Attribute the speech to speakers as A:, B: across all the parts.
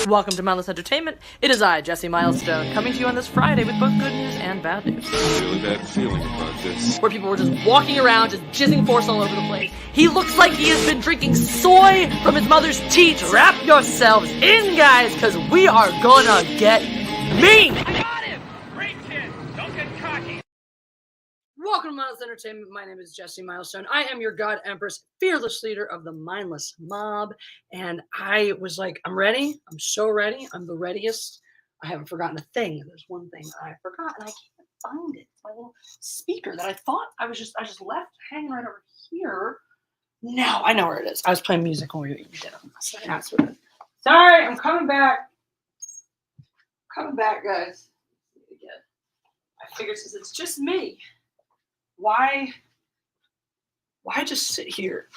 A: Welcome to Mindless Entertainment. It is I, Jesse Milestone, coming to you on this Friday with both good news and bad news.
B: I have a really bad feeling about this.
A: Where people were just walking around, just jizzing force all over the place. He looks like he has been drinking soy from his mother's teat. Wrap yourselves in, guys, because we are gonna get mean!
C: I got him! Great kid! Don't get cocky!
A: Welcome to Mindless Entertainment. My name is Jesse Milestone. I am your God Empress, fearless leader of the mindless mob. And I was like, I'm ready. I'm so ready. I'm the readiest. I haven't forgotten a thing. There's one thing I forgot, and I can't find it. It's my little speaker that I thought I just left hanging right over here. Now I know where it is. I was playing music when we were eating dinner. So that's what it is. Sorry, I'm coming back. Coming back, guys. I figured since it's just me, why just sit here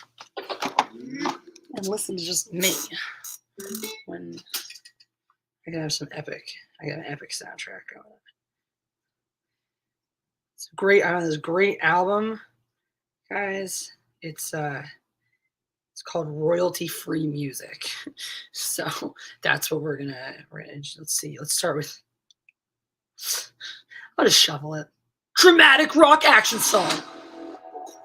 A: and listen to just me when I can have I got an epic soundtrack going on. It's great. I have this great album, guys. It's called royalty free music. So that's what we're gonna let's see. Let's start with, I'll just shuffle it. Dramatic rock action song.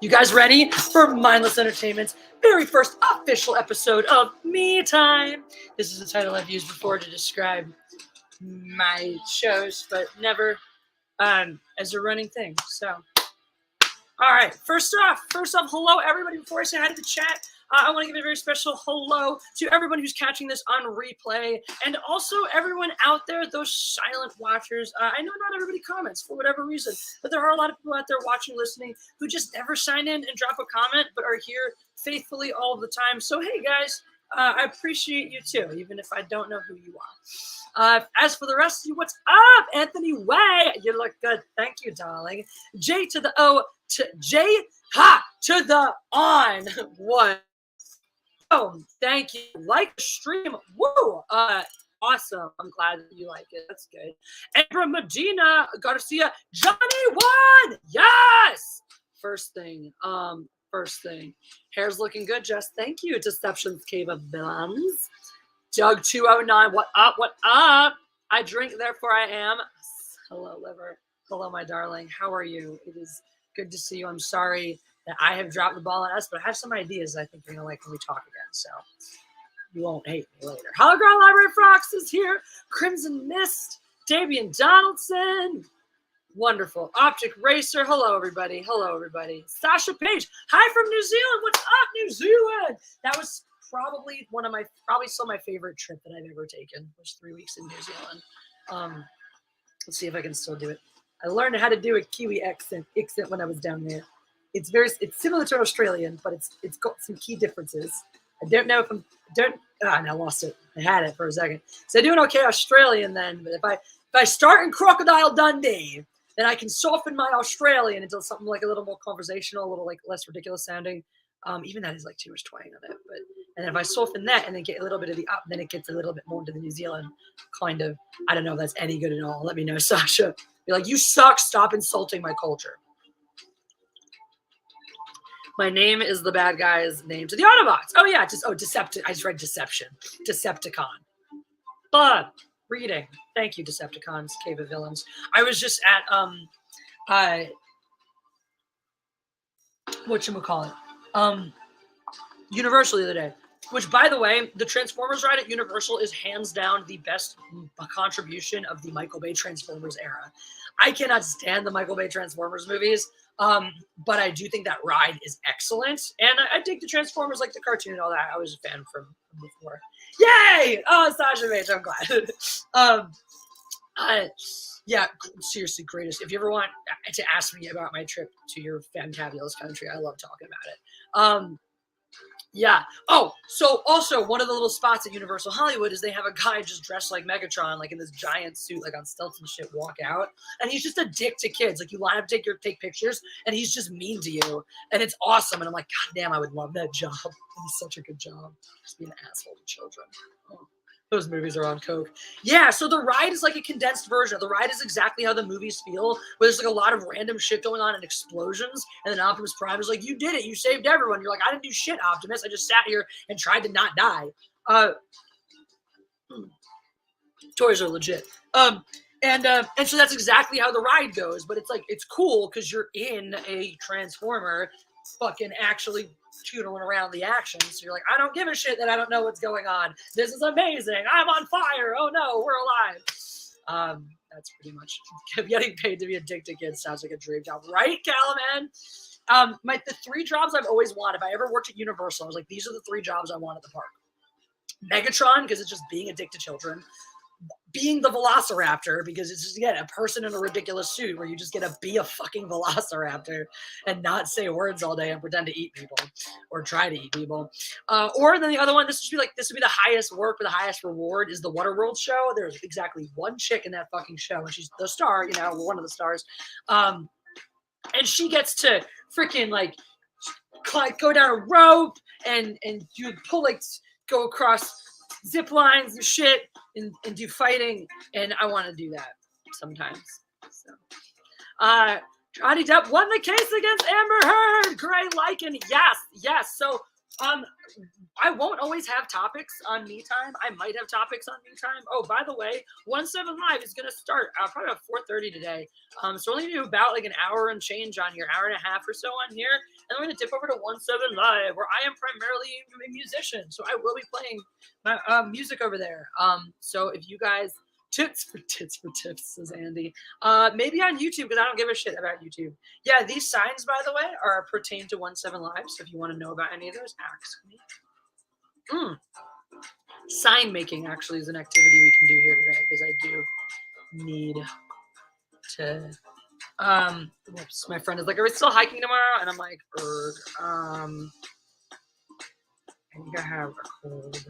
A: You guys ready for Mindless Entertainment's very first official episode of Me Time? This is the title I've used before to describe my shows, but never as a running thing. So, all right. First off, hello everybody. Before I say hi to the chat, I want to give a very special hello to everyone who's catching this on replay, and also everyone out there, those silent watchers. I know not everybody comments for whatever reason, but there are a lot of people out there watching, listening, who just never sign in and drop a comment, but are here faithfully all of the time. So, hey, guys, I appreciate you too, even if I don't know who you are. As for the rest of you, what's up? Anthony Way, you look good. Thank you, darling. J to the O to J, ha, to the on. What? Oh, thank you. Like the stream. Woo! Awesome. I'm glad that you like it. That's good. Abra Medina Garcia, Johnny won! Yes! First thing. Hair's looking good, Jess. Thank you. Deceptions Cave of Villains. Doug 209. What up? What up? I drink, therefore I am. Hello, liver. Hello, my darling. How are you? It is good to see you. I'm sorry that I have dropped the ball on us, but I have some ideas I think you're going to like when we talk again, so you won't hate me later. Hologram Library Frox is here. Crimson Mist. Davian Donaldson. Wonderful. Optic Racer. Hello, everybody. Hello, everybody. Sasha Page. Hi from New Zealand. What's up, New Zealand? That was probably still my favorite trip that I've ever taken, was 3 weeks in New Zealand. Let's see if I can still do it. I learned how to do a Kiwi accent when I was down there. It's similar to Australian, but it's got some key differences. I don't know if I lost it. I had it for a second. So I do an okay Australian then, but if I start in Crocodile Dundee, then I can soften my Australian into something like a little more conversational, a little like less ridiculous sounding. Even that is like too much twang on it, and then if I soften that and then get a little bit of the up, then it gets a little bit more into the New Zealand kind of. I don't know if that's any good at all. Let me know, Sasha. Be like, you suck. Stop insulting my culture. My name is the bad guy's name to the Autobots. Oh yeah, Decepticon. I just read Deception. Decepticon. But reading. Thank you, Decepticons, Cave of Villains. I was just at whatchamacallit? Universal the other day. Which, by the way, the Transformers ride at Universal is hands down the best contribution of the Michael Bay Transformers era. I cannot stand the Michael Bay Transformers movies, but I do think that ride is excellent. And I dig the Transformers, like the cartoon and all that. I was a fan from before. Yay! Oh, Sasha Mage, I'm glad. Yeah, seriously, greatest. If you ever want to ask me about my trip to your fantabulous country, I love talking about it. Yeah. Oh, so also one of the little spots at Universal Hollywood is they have a guy just dressed like Megatron, like in this giant suit, like on stilts and shit, walk out. And he's just a dick to kids. Like, you line up to take pictures, and he's just mean to you. And it's awesome. And I'm like, God damn, I would love that job. He's such a good job. Just be an asshole to children. Oh. Those movies are on coke. Yeah, so the ride is like a condensed version. The ride is exactly how the movies feel, where there's like a lot of random shit going on and explosions, and then Optimus Prime is like, you did it. You saved everyone. You're like, I didn't do shit, Optimus. I just sat here and tried to not die. Toys are legit. And so that's exactly how the ride goes. But it's like, it's cool because you're in a Transformer fucking actually tootling around the action. So you're like, I don't give a shit that I don't know what's going on. This is amazing. I'm on fire. Oh no, we're alive. That's pretty much getting paid to be a dick to kids sounds like a dream job, right, Calaman? The 3 jobs I've always wanted. If I ever worked at Universal, I was like, these are the 3 jobs I want at the park. Megatron, because it's just being a dick to children. Being the Velociraptor, because it's just, again, a person in a ridiculous suit where you just get to be a fucking Velociraptor and not say words all day and pretend to eat people or try to eat people. Or then the other one, this would be the highest work or the highest reward, is the Waterworld show. There's exactly one chick in that fucking show, and she's the star, one of the stars. And she gets to freaking like go down a rope and you pull go across zip lines and shit and do fighting, and I want to do that sometimes. So Johnny Depp won the case against Amber Heard. Great liking. Yes. So I won't always have topics on Me Time. I might have topics on Me Time. Oh, by the way, 17 Live is going to start probably about 4:30 today. So we're only going to do about like an hour and change on here, hour and a half or so on here. And then we're going to dip over to 17 Live, where I am primarily a musician. So I will be playing my music over there. So if you guys, tits for tips, says Andy. Maybe on YouTube, because I don't give a shit about YouTube. Yeah, these signs, by the way, pertain to 17 Live. So if you want to know about any of those, ask me. Sign making actually is an activity we can do here today, because I do need to. Whoops, my friend is like, "Are we still hiking tomorrow?" And I'm like, I think I have a cold.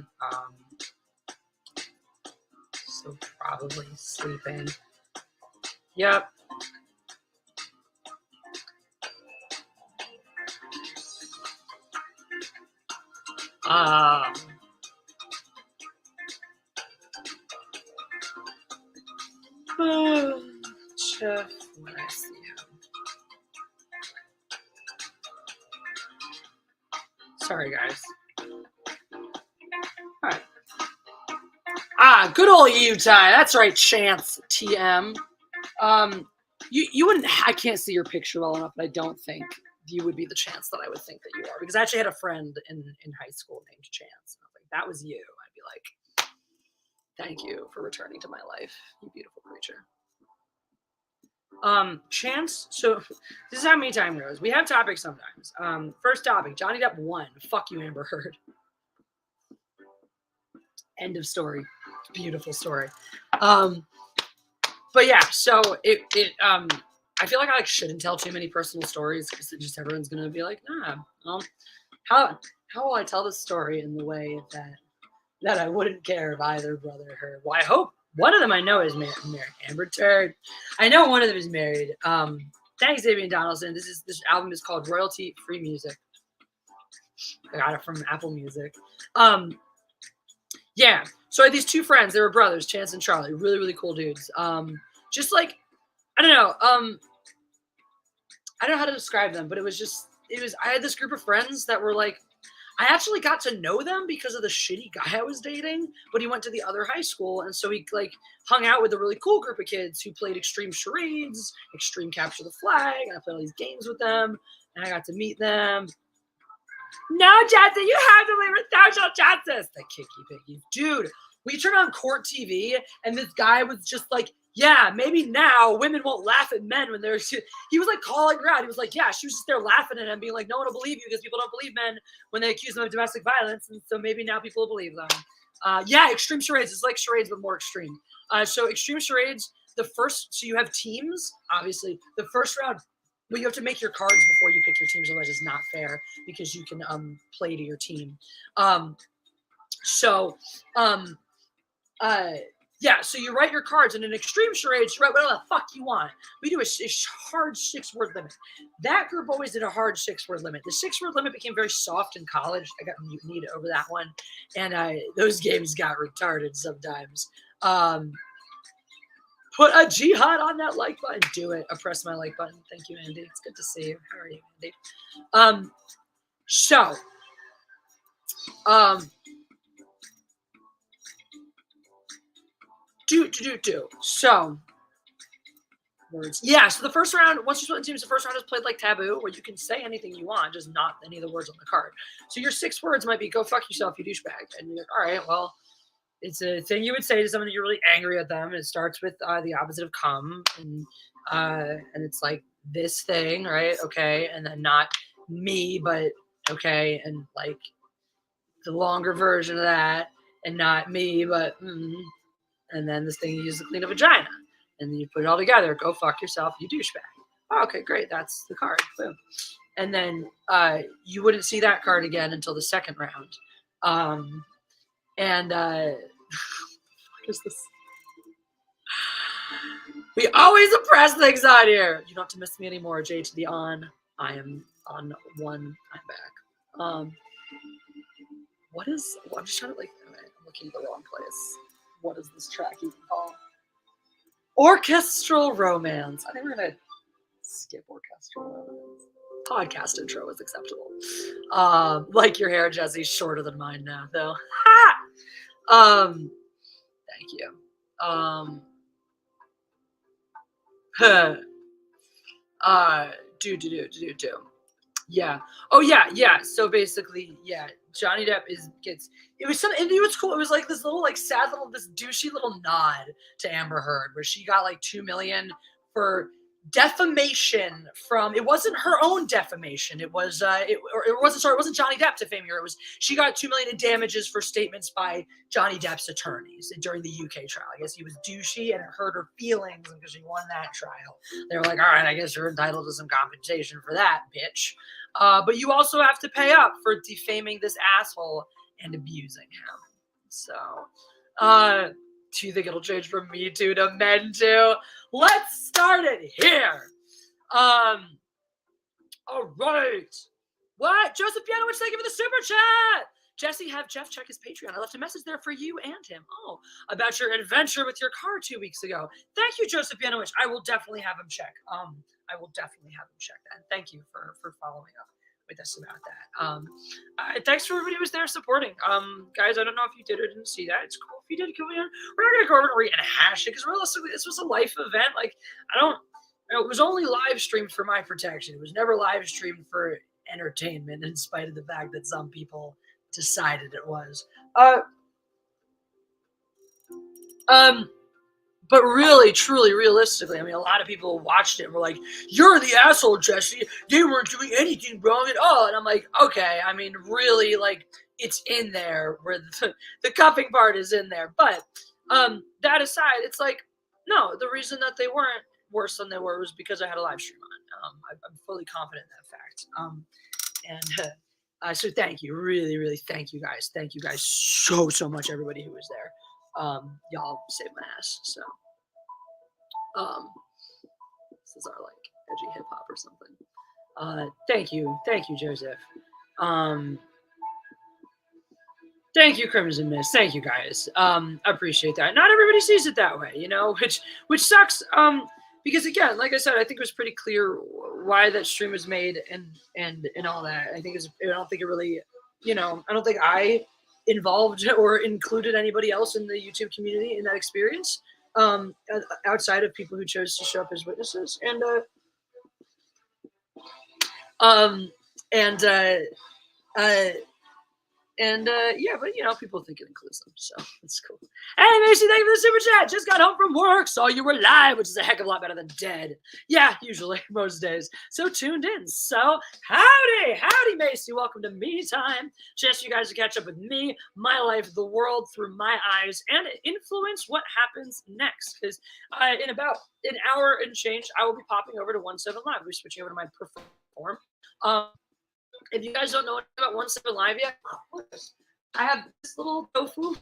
A: So probably sleeping. Yep. Chef, when I see him. Sorry, guys. All right. Good old Utah. That's right, Chance TM. You wouldn't. I can't see your picture well enough, but I don't think you would be the Chance that I would think that you are, because I actually had a friend in high school named Chance. And I was like, that was you. I'd be like, thank you for returning to my life, you beautiful creature. Chance. So this is how Me Time goes. We have topics sometimes. First topic: Johnny Depp won. Fuck you, Amber Heard. End of story. Beautiful story. But yeah, so I feel like I shouldn't tell too many personal stories, because then just everyone's gonna be like, well, how will I tell this story in the way that I wouldn't care if either brother heard? Well, I hope one of them I know is married. Amber Turd. I know one of them is married. Thanks, Davian Donaldson. This album is called Royalty Free Music. I got it from Apple Music. Yeah. So I had these 2 friends. They were brothers, Chance and Charlie. Really, really cool dudes. Just like, I don't know. I don't know how to describe them, but I had this group of friends that were like, I actually got to know them because of the shitty guy I was dating, but he went to the other high school. And so he like hung out with a really cool group of kids who played extreme charades, extreme capture the flag. And I played all these games with them, and I got to meet them. No, Johnson, you have to leave with social justice. The kicky picky. Dude, we turned on Court TV, and this guy was just like, yeah, maybe now women won't laugh at men when they're. He was like calling her out. He was like, yeah, she was just there laughing at him, being like, no one will believe you because people don't believe men when they accuse them of domestic violence. And so maybe now people will believe them. Yeah, extreme charades. It's like charades, but more extreme. So extreme charades, so you have teams, obviously. The first round, but you have to make your cards before you pick your teams, otherwise it's not fair, because you can play to your team. Yeah, so you write your cards, and in extreme charades, you write whatever the fuck you want. We do a hard 6-word limit. That group always did a hard 6-word limit. The 6-word limit became very soft in college. I got mutinied over that one, and those games got retarded sometimes. Put a jihad on that like button. Do it. I press my like button. Thank you, Andy. It's good to see you. How are you, Andy? So words. Yeah, so the first round, once you split into teams, the first round is played like Taboo, where you can say anything you want, just not any of the words on the card. So your 6 words might be, go fuck yourself, you douchebag. And you're like, all right, well, it's a thing you would say to someone that you're really angry at them. And it starts with the opposite of come. And it's like this thing, right? Okay. And then not me, but okay. And like the longer version of that. And not me, but and then this thing you use to clean a vagina. And then you put it all together. Go fuck yourself, you douchebag. Oh, okay, great. That's the card. Boom. And then you wouldn't see that card again until the second round. What is this? We always oppress things on here. You don't have to miss me anymore. J to the on. I am on one. I'm back. What is? I'm just trying to like. I'm looking at the wrong place. What is this track even called? Orchestral romance. I think we're gonna skip orchestral romance. Podcast intro is acceptable. Like your hair, Jesse, shorter than mine now, though. Thank you. Do. Yeah. Oh yeah. So basically, yeah, Johnny Depp gets. It was something. And you know what's cool? It was like this little, like, sad little, this douchey little nod to Amber Heard, where she got like $2 million for defamation from. It wasn't her own defamation. It was. It wasn't Johnny Depp defaming her. It was she got $2 million in damages for statements by Johnny Depp's attorneys during the UK trial. I guess he was douchey and it hurt her feelings because she won that trial. They were like, all right, I guess you're entitled to some compensation for that, bitch. But you also have to pay up for defaming this asshole and abusing him. So, do you think it'll change from Me Too to Men Too? Let's start it here. All right. What? Joseph Pianowicz, thank you for the super chat. Jesse, have Jeff check his Patreon. I left a message there for you and him. Oh, about your adventure with your car 2 weeks ago. Thank you, Joseph Pianowicz. I will definitely have him check. I will definitely have him check that. Thank you for following up with us about that. Thanks for everybody who was there supporting. Guys, I don't know if you did or didn't see that. It's cool if you did. We're not gonna go over and rehash it because realistically, this was a life event. Like, it was only live streamed for my protection. It was never live streamed for entertainment, in spite of the fact that some people decided it was. But really, truly, realistically, I mean, a lot of people watched it and were like, you're the asshole, Jesse. They weren't doing anything wrong at all. And I'm like, okay, I mean, really, like, it's in there where the cuffing part is in there. But that aside, it's like, no, the reason that they weren't worse than they were was because I had a live stream on. I'm fully confident in that fact. So thank you. Really, really thank you guys. Thank you guys so much, everybody who was there. Y'all saved my ass. So this is our like edgy hip hop or something. Thank you, Joseph. Thank you, Crimson Mist. Thank you, guys. I appreciate that. Not everybody sees it that way, you know, which sucks. Because again, like I said, I think it was pretty clear why that stream was made and all that. I don't think it really, you know, I don't think I involved or included anybody else in the YouTube community in that experience, outside of people who chose to show up as witnesses. Yeah, but you know, people think it includes them, so it's cool. Hey, Macy, thank you for the super chat. Just got home from work, saw you were live, which is a heck of a lot better than dead. Yeah, usually, most days. So tuned in. So howdy, Macy. Welcome to Me Time. Chance you guys to catch up with me, my life, the world through my eyes, and influence what happens next. Because in about an hour and change, I will be popping over to 17 Live. We're switching over to my preferred form. If you guys don't know about 17 Live yet, I have this little tofu.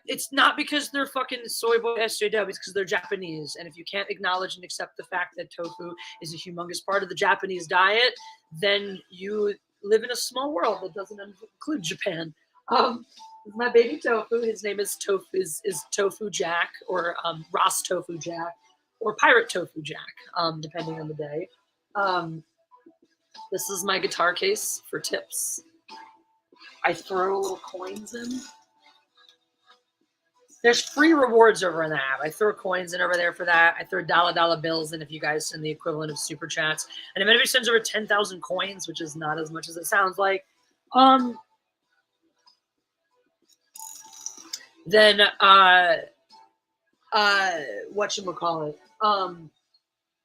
A: It's not because they're fucking soy boy SJW, it's because they're Japanese. And if you can't acknowledge and accept the fact that tofu is a humongous part of the Japanese diet, then you live in a small world that doesn't include Japan. My baby tofu, his name is Tofu Jack, or Ross Tofu Jack, or Pirate Tofu Jack, depending on the day. This is my guitar case for tips. I throw little coins in. There's free rewards over in the app. I throw coins in over there for that. I throw dollar bills in if you guys send the equivalent of super chats. And if anybody sends over 10,000 coins, which is not as much as it sounds like, then whatchamacallit?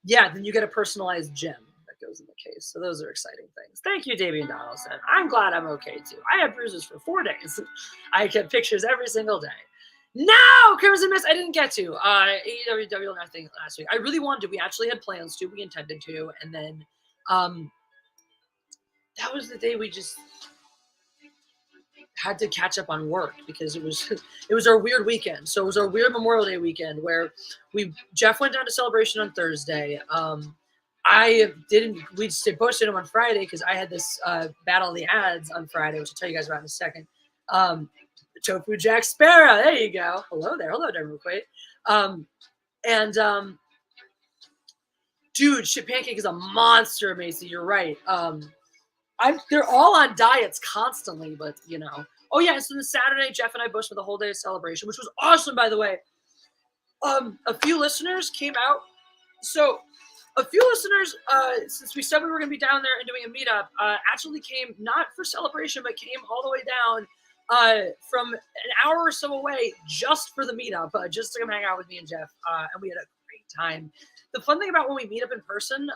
A: Yeah, then you get a personalized gem that goes in the case. So those are exciting things. Thank you, Davian Donaldson. I'm glad I'm okay too. I had bruises for 4 days. I kept pictures every single day. No, Crimson Mist, I didn't get to. AEW nothing last week. I really wanted to. We actually had plans to. We intended to. And then that was the day we just had to catch up on work because it was our weird weekend. So it was our weird Memorial Day weekend where Jeff went down to Celebration on Thursday. We posted him on Friday because I had this Battle of the Ads on Friday, which I'll tell you guys about in a second. Tofu Jack Sparrow, there you go. Hello there, Quaid. Dude, Shit Pancake is a monster, Macy. You're right. They're all on diets constantly, but you know. Oh yeah, so this Saturday, Jeff and I bushed for the whole day of Celebration, which was awesome, by the way. A few listeners came out. So a few listeners, since we said we were going to be down there and doing a meetup, actually came not for Celebration, but came all the way down from an hour or so away just for the meetup, just to come hang out with me and Jeff. And we had a great time. The fun thing about when we meet up in person,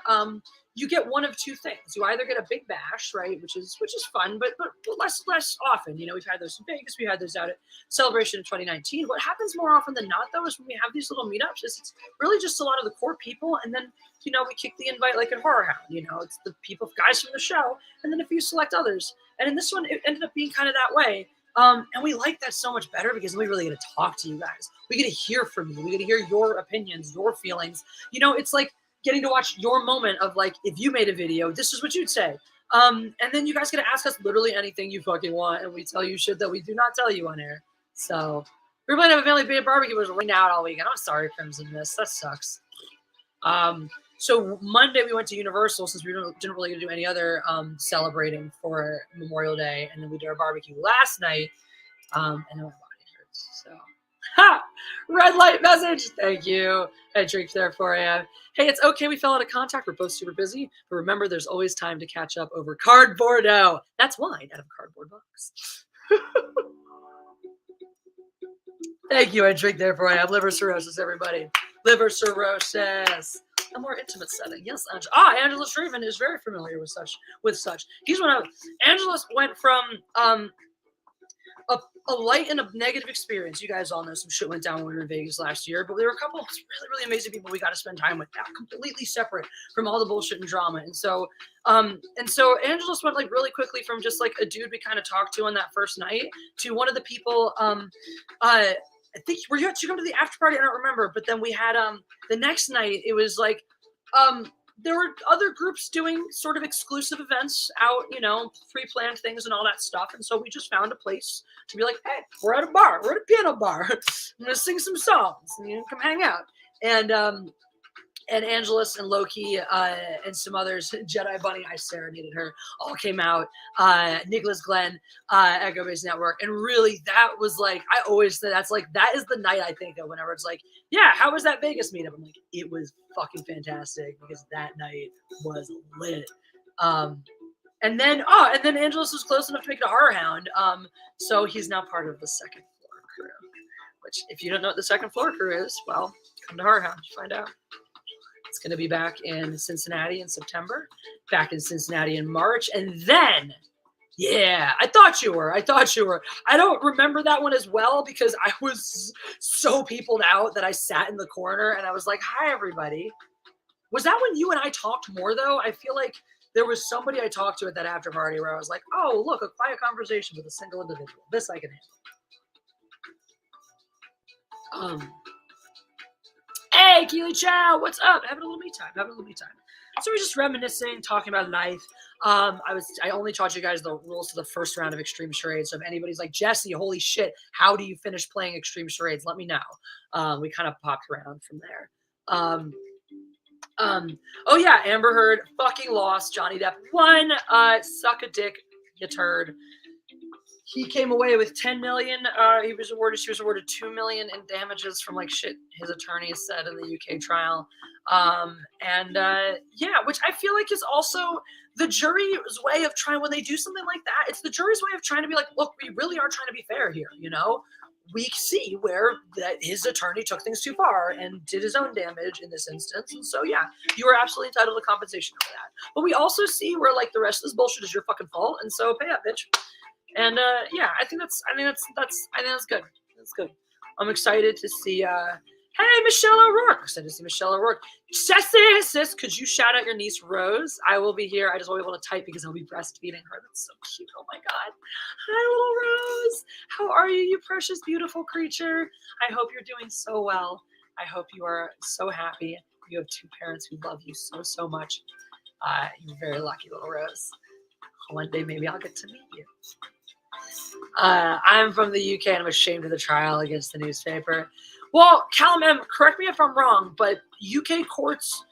A: you get one of two things. You either get a big bash, right, which is fun, but less often. You know, we've had those in Vegas, we had those out at Celebration in 2019. What happens more often than not, though, is when we have these little meetups, it's really just a lot of the core people, and then you know we kick the invite like at Horror Hound. You know, it's the people, guys from the show, and then a few select others. And in this one, it ended up being kind of that way. And we like that so much better because we really get to talk to you guys. We get to hear from you. We get to hear your opinions, your feelings. You know, it's like getting to watch your moment of like, if you made a video, this is what you'd say. And then you guys get to ask us literally anything you fucking want. And we tell you shit that we do not tell you on air. So we're going to have a family barbecue. It was rained out all weekend. I'm sorry, Crimson Mist. That sucks. So Monday we went to Universal since we didn't really get to do any other celebrating for Memorial Day, and then we did our barbecue last night, and then my body hurts. So, red light message. Thank you. I drink there for you. Hey, it's okay. We fell out of contact. We're both super busy, but remember, there's always time to catch up over cardboard. Now that's wine out of a cardboard box. Thank you. I drink there for you. I have liver cirrhosis, everybody. Liver cirrhosis. A more intimate setting. Yes, Angela Straven is very familiar with such. He's one of Angela went from a light and a negative experience. You guys all know some shit went down when we were in Vegas last year, but there were a couple of really, really amazing people we got to spend time with now, completely separate from all the bullshit and drama. And so Angela went like really quickly from just like a dude we kind of talked to on that first night to one of the people I think were you come to the after party? I don't remember. But then we had the next night. It was like there were other groups doing sort of exclusive events out, you know, pre-planned things and all that stuff. And so we just found a place to be like, hey, we're at a bar. We're at a piano bar. I'm gonna sing some songs and you can come hang out. And Angelus and Loki and some others, Jedi Bunny, I serenaded her, all came out. Nicholas Glenn, Echo Base Network. And really, that was like, I always say that is the night I think of whenever it's like, yeah, how was that Vegas meetup? I'm like, it was fucking fantastic because that night was lit. And then Angelus was close enough to make it a Horror Hound. So he's now part of the second floor crew, which if you don't know what the second floor crew is, well, come to Horror Hound, you find out. It's going to be back in Cincinnati in September, back in Cincinnati in March, and then, yeah, I thought you were. I don't remember that one as well because I was so peopled out that I sat in the corner and I was like, hi, everybody. Was that when you and I talked more, though? I feel like there was somebody I talked to at that after party where I was like, oh, look, a quiet conversation with a single individual. This I can handle. Hey, Keely Chow, what's up? Having a little me time. So we're just reminiscing, talking about life. I only taught you guys the rules to the first round of Extreme Charades. So if anybody's like, Jesse, holy shit, how do you finish playing Extreme Charades? Let me know. We kind of popped around from there. Oh yeah, Amber Heard fucking lost. Johnny Depp won. Suck a dick, you turd. he came away with 10 million. She was awarded 2 million in damages from like shit his attorney said in the UK trial. Which I feel like is also the jury's way of trying, when they do something like that, it's the jury's way of trying to be like, look, we really are trying to be fair here, you know? We see where that his attorney took things too far and did his own damage in this instance. And so, yeah, you are absolutely entitled to compensation for that. But we also see where like the rest of this bullshit is your fucking fault. And so pay up, bitch. And I think that's good. That's good. I'm excited to see hey, Michelle O'Rourke. I'm excited to see Michelle O'Rourke. Sis, could you shout out your niece Rose? I will be here. I just won't be able to type because I'll be breastfeeding her. That's so cute. Oh my God. Hi, little Rose. How are you, you precious, beautiful creature? I hope you're doing so well. I hope you are so happy. You have two parents who love you so, so much. You're very lucky, little Rose. One day maybe I'll get to meet you. I'm from the UK and I'm ashamed of the trial against the newspaper. Well, Callum M., correct me if I'm wrong, but UK courts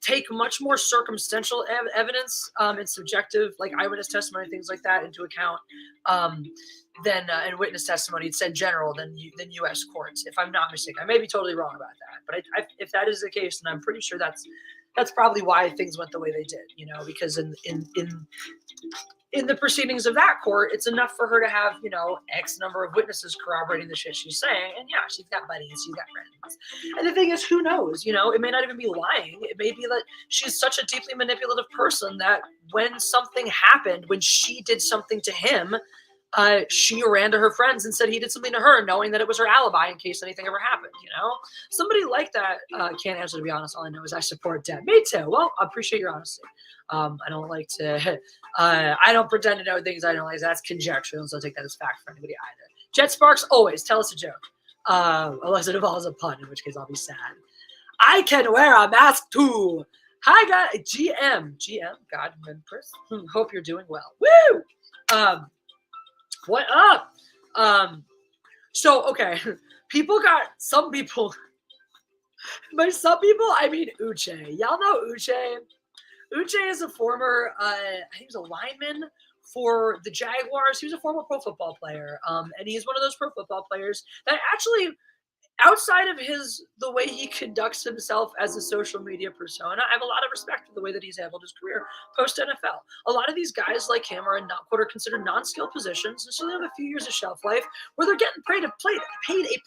A: take much more circumstantial evidence and subjective, like eyewitness testimony, things like that, into account than and witness testimony. It's in general than U.S. courts, if I'm not mistaken. I may be totally wrong about that, but if that is the case, then I'm pretty sure that's probably why things went the way they did. You know, because in the proceedings of that court, it's enough for her to have, you know, X number of witnesses corroborating the shit she's saying. And yeah, she's got buddies, she's got friends. And the thing is, who knows? You know, it may not even be lying. It may be that she's such a deeply manipulative person that when something happened, when she did something to him, she ran to her friends and said he did something to her, knowing that it was her alibi in case anything ever happened, you know? Somebody like that can't answer, to be honest. All I know is I support Deb. Me too. Well, I appreciate your honesty. I don't like to, I don't pretend to know things I don't like. That's conjecture, and so I'll take that as fact for anybody either. Jet Sparks, always tell us a joke. Unless it involves a pun, in which case I'll be sad. I can wear a mask too. Hi, guys. GM, God members. Hope you're doing well. Woo! What up? Okay. Some people, by some people, I mean Uche. Y'all know Uche? Uche is a former, I think he was a lineman for the Jaguars. He was a former pro football player. And he's one of those pro football players that actually, outside of the way he conducts himself as a social media persona, I have a lot of respect for the way that he's handled his career post-NFL. A lot of these guys like him are in what are considered non-skilled positions, and so they have a few years of shelf life where they're getting paid a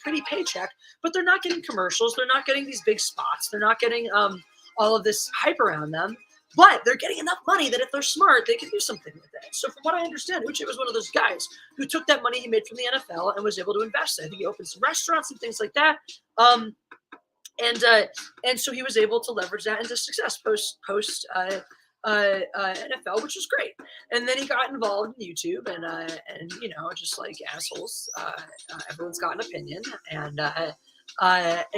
A: pretty paycheck, but they're not getting commercials, they're not getting these big spots, they're not getting all of this hype around them. But they're getting enough money that if they're smart, they can do something with it. So from what I understand, Uche was one of those guys who took that money he made from the NFL and was able to invest it. I think he opened some restaurants and things like that. And so he was able to leverage that into success post NFL, which was great. And then he got involved in YouTube and you know, just like assholes, everyone's got an opinion. And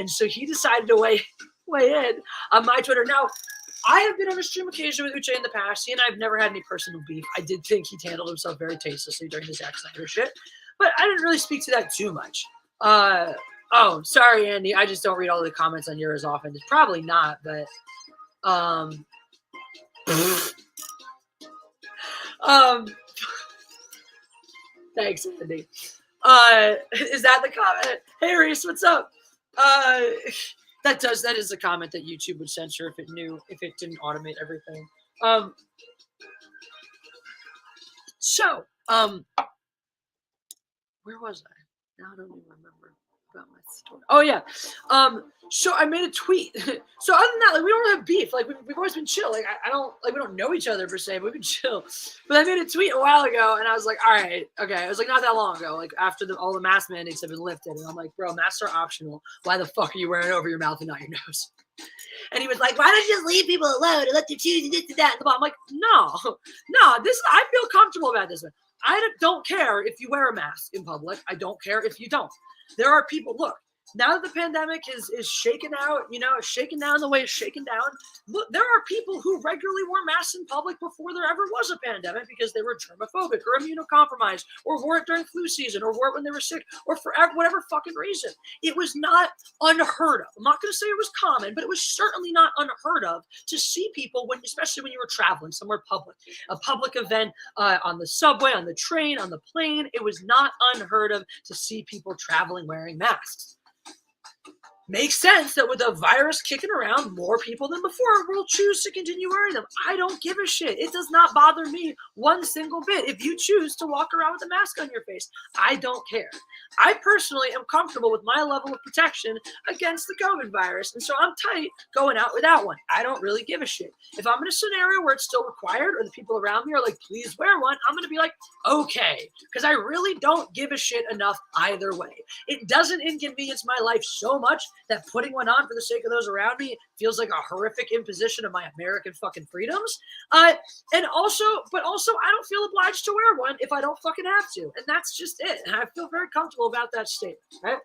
A: so he decided to weigh in on my Twitter. Now, I have been on a stream occasion with Uche in the past. He and I have never had any personal beef. I did think he handled himself very tastelessly during his Zack Snyder shit, but I didn't really speak to that too much. Oh, sorry, Andy. I just don't read all the comments on yours often. It's probably not, but thanks, Andy. Is that the comment? Hey, Reese, what's up? That is a comment that YouTube would censor if it didn't automate everything. Where was I? Now I don't even remember about my story. Oh yeah. So I made a tweet. So other than that, like we don't have beef. Like we've always been chill. Like we don't know each other per se, but we've been chill. But I made a tweet a while ago, and I was like, all right, okay. It was like not that long ago, like after all the mask mandates have been lifted, and I'm like, bro, masks are optional. Why the fuck are you wearing it over your mouth and not your nose? And he was like, why don't you just leave people alone and let them choose and this and that? And I'm like, no. I feel comfortable about this one. I don't care if you wear a mask in public. I don't care if you don't. There are people, look, now that the pandemic is shaken out, shaken down the way it's shaken down, look, there are people who regularly wore masks in public before there ever was a pandemic because they were germophobic or immunocompromised or wore it during flu season or wore it when they were sick or for whatever fucking reason. It was not unheard of. I'm not going to say it was common, but it was certainly not unheard of to see people, especially when you were traveling somewhere public, a public event on the subway, on the train, on the plane. It was not unheard of to see people traveling wearing masks. Makes sense that with a virus kicking around, more people than before will choose to continue wearing them. I don't give a shit. It does not bother me one single bit. If you choose to walk around with a mask on your face, I don't care. I personally am comfortable with my level of protection against the COVID virus, and so I'm tight going out without one. I don't really give a shit. If I'm in a scenario where it's still required or the people around me are like, please wear one, I'm going to be like, okay, because I really don't give a shit enough either way. It doesn't inconvenience my life so much that putting one on for the sake of those around me feels like a horrific imposition of my American fucking freedoms. But also, I don't feel obliged to wear one if I don't fucking have to. And that's just it. And I feel very comfortable about that statement, right?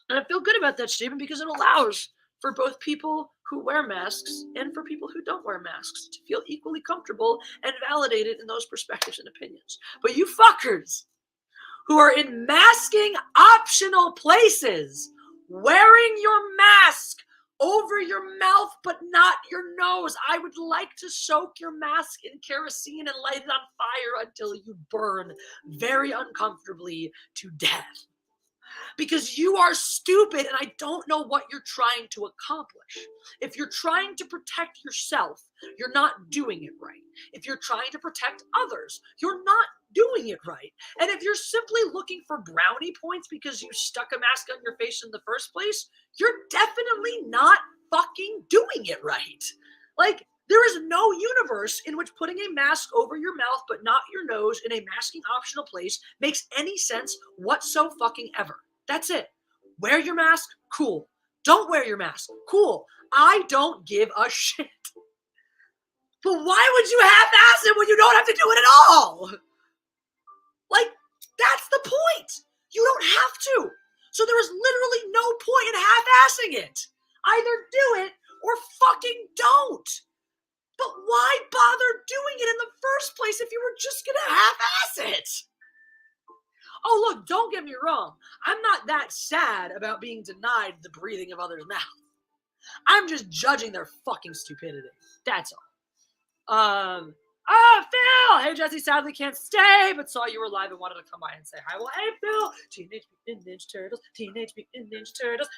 A: And I feel good about that statement because it allows for both people who wear masks and for people who don't wear masks to feel equally comfortable and validated in those perspectives and opinions. But you fuckers who are in masking optional places, wearing your mask over your mouth but not your nose. I would like to soak your mask in kerosene and light it on fire until you burn very uncomfortably to death. Because you are stupid and I don't know what you're trying to accomplish. If you're trying to protect yourself, you're not doing it right. If you're trying to protect others, you're not doing it right. And if you're simply looking for brownie points because you stuck a mask on your face in the first place, you're definitely not fucking doing it right. Like, there is no universe in which putting a mask over your mouth but not your nose in a masking optional place makes any sense whatsoever. That's it. Wear your mask, cool. Don't wear your mask, cool. I don't give a shit. But why would you half-ass it when you don't have to do it at all? Like, that's the point. You don't have to. So there is literally no point in half-assing it. Either do it or fucking don't. But why bother doing it in the first place if you were just going to half-ass it? Oh, look, don't get me wrong. I'm not that sad about being denied the breathing of others' mouth. I'm just judging their fucking stupidity. That's all. Phil! Hey, Jesse, sadly can't stay, but saw you were live and wanted to come by and say hi. Well, hey, Phil! Teenage Mutant Ninja Turtles.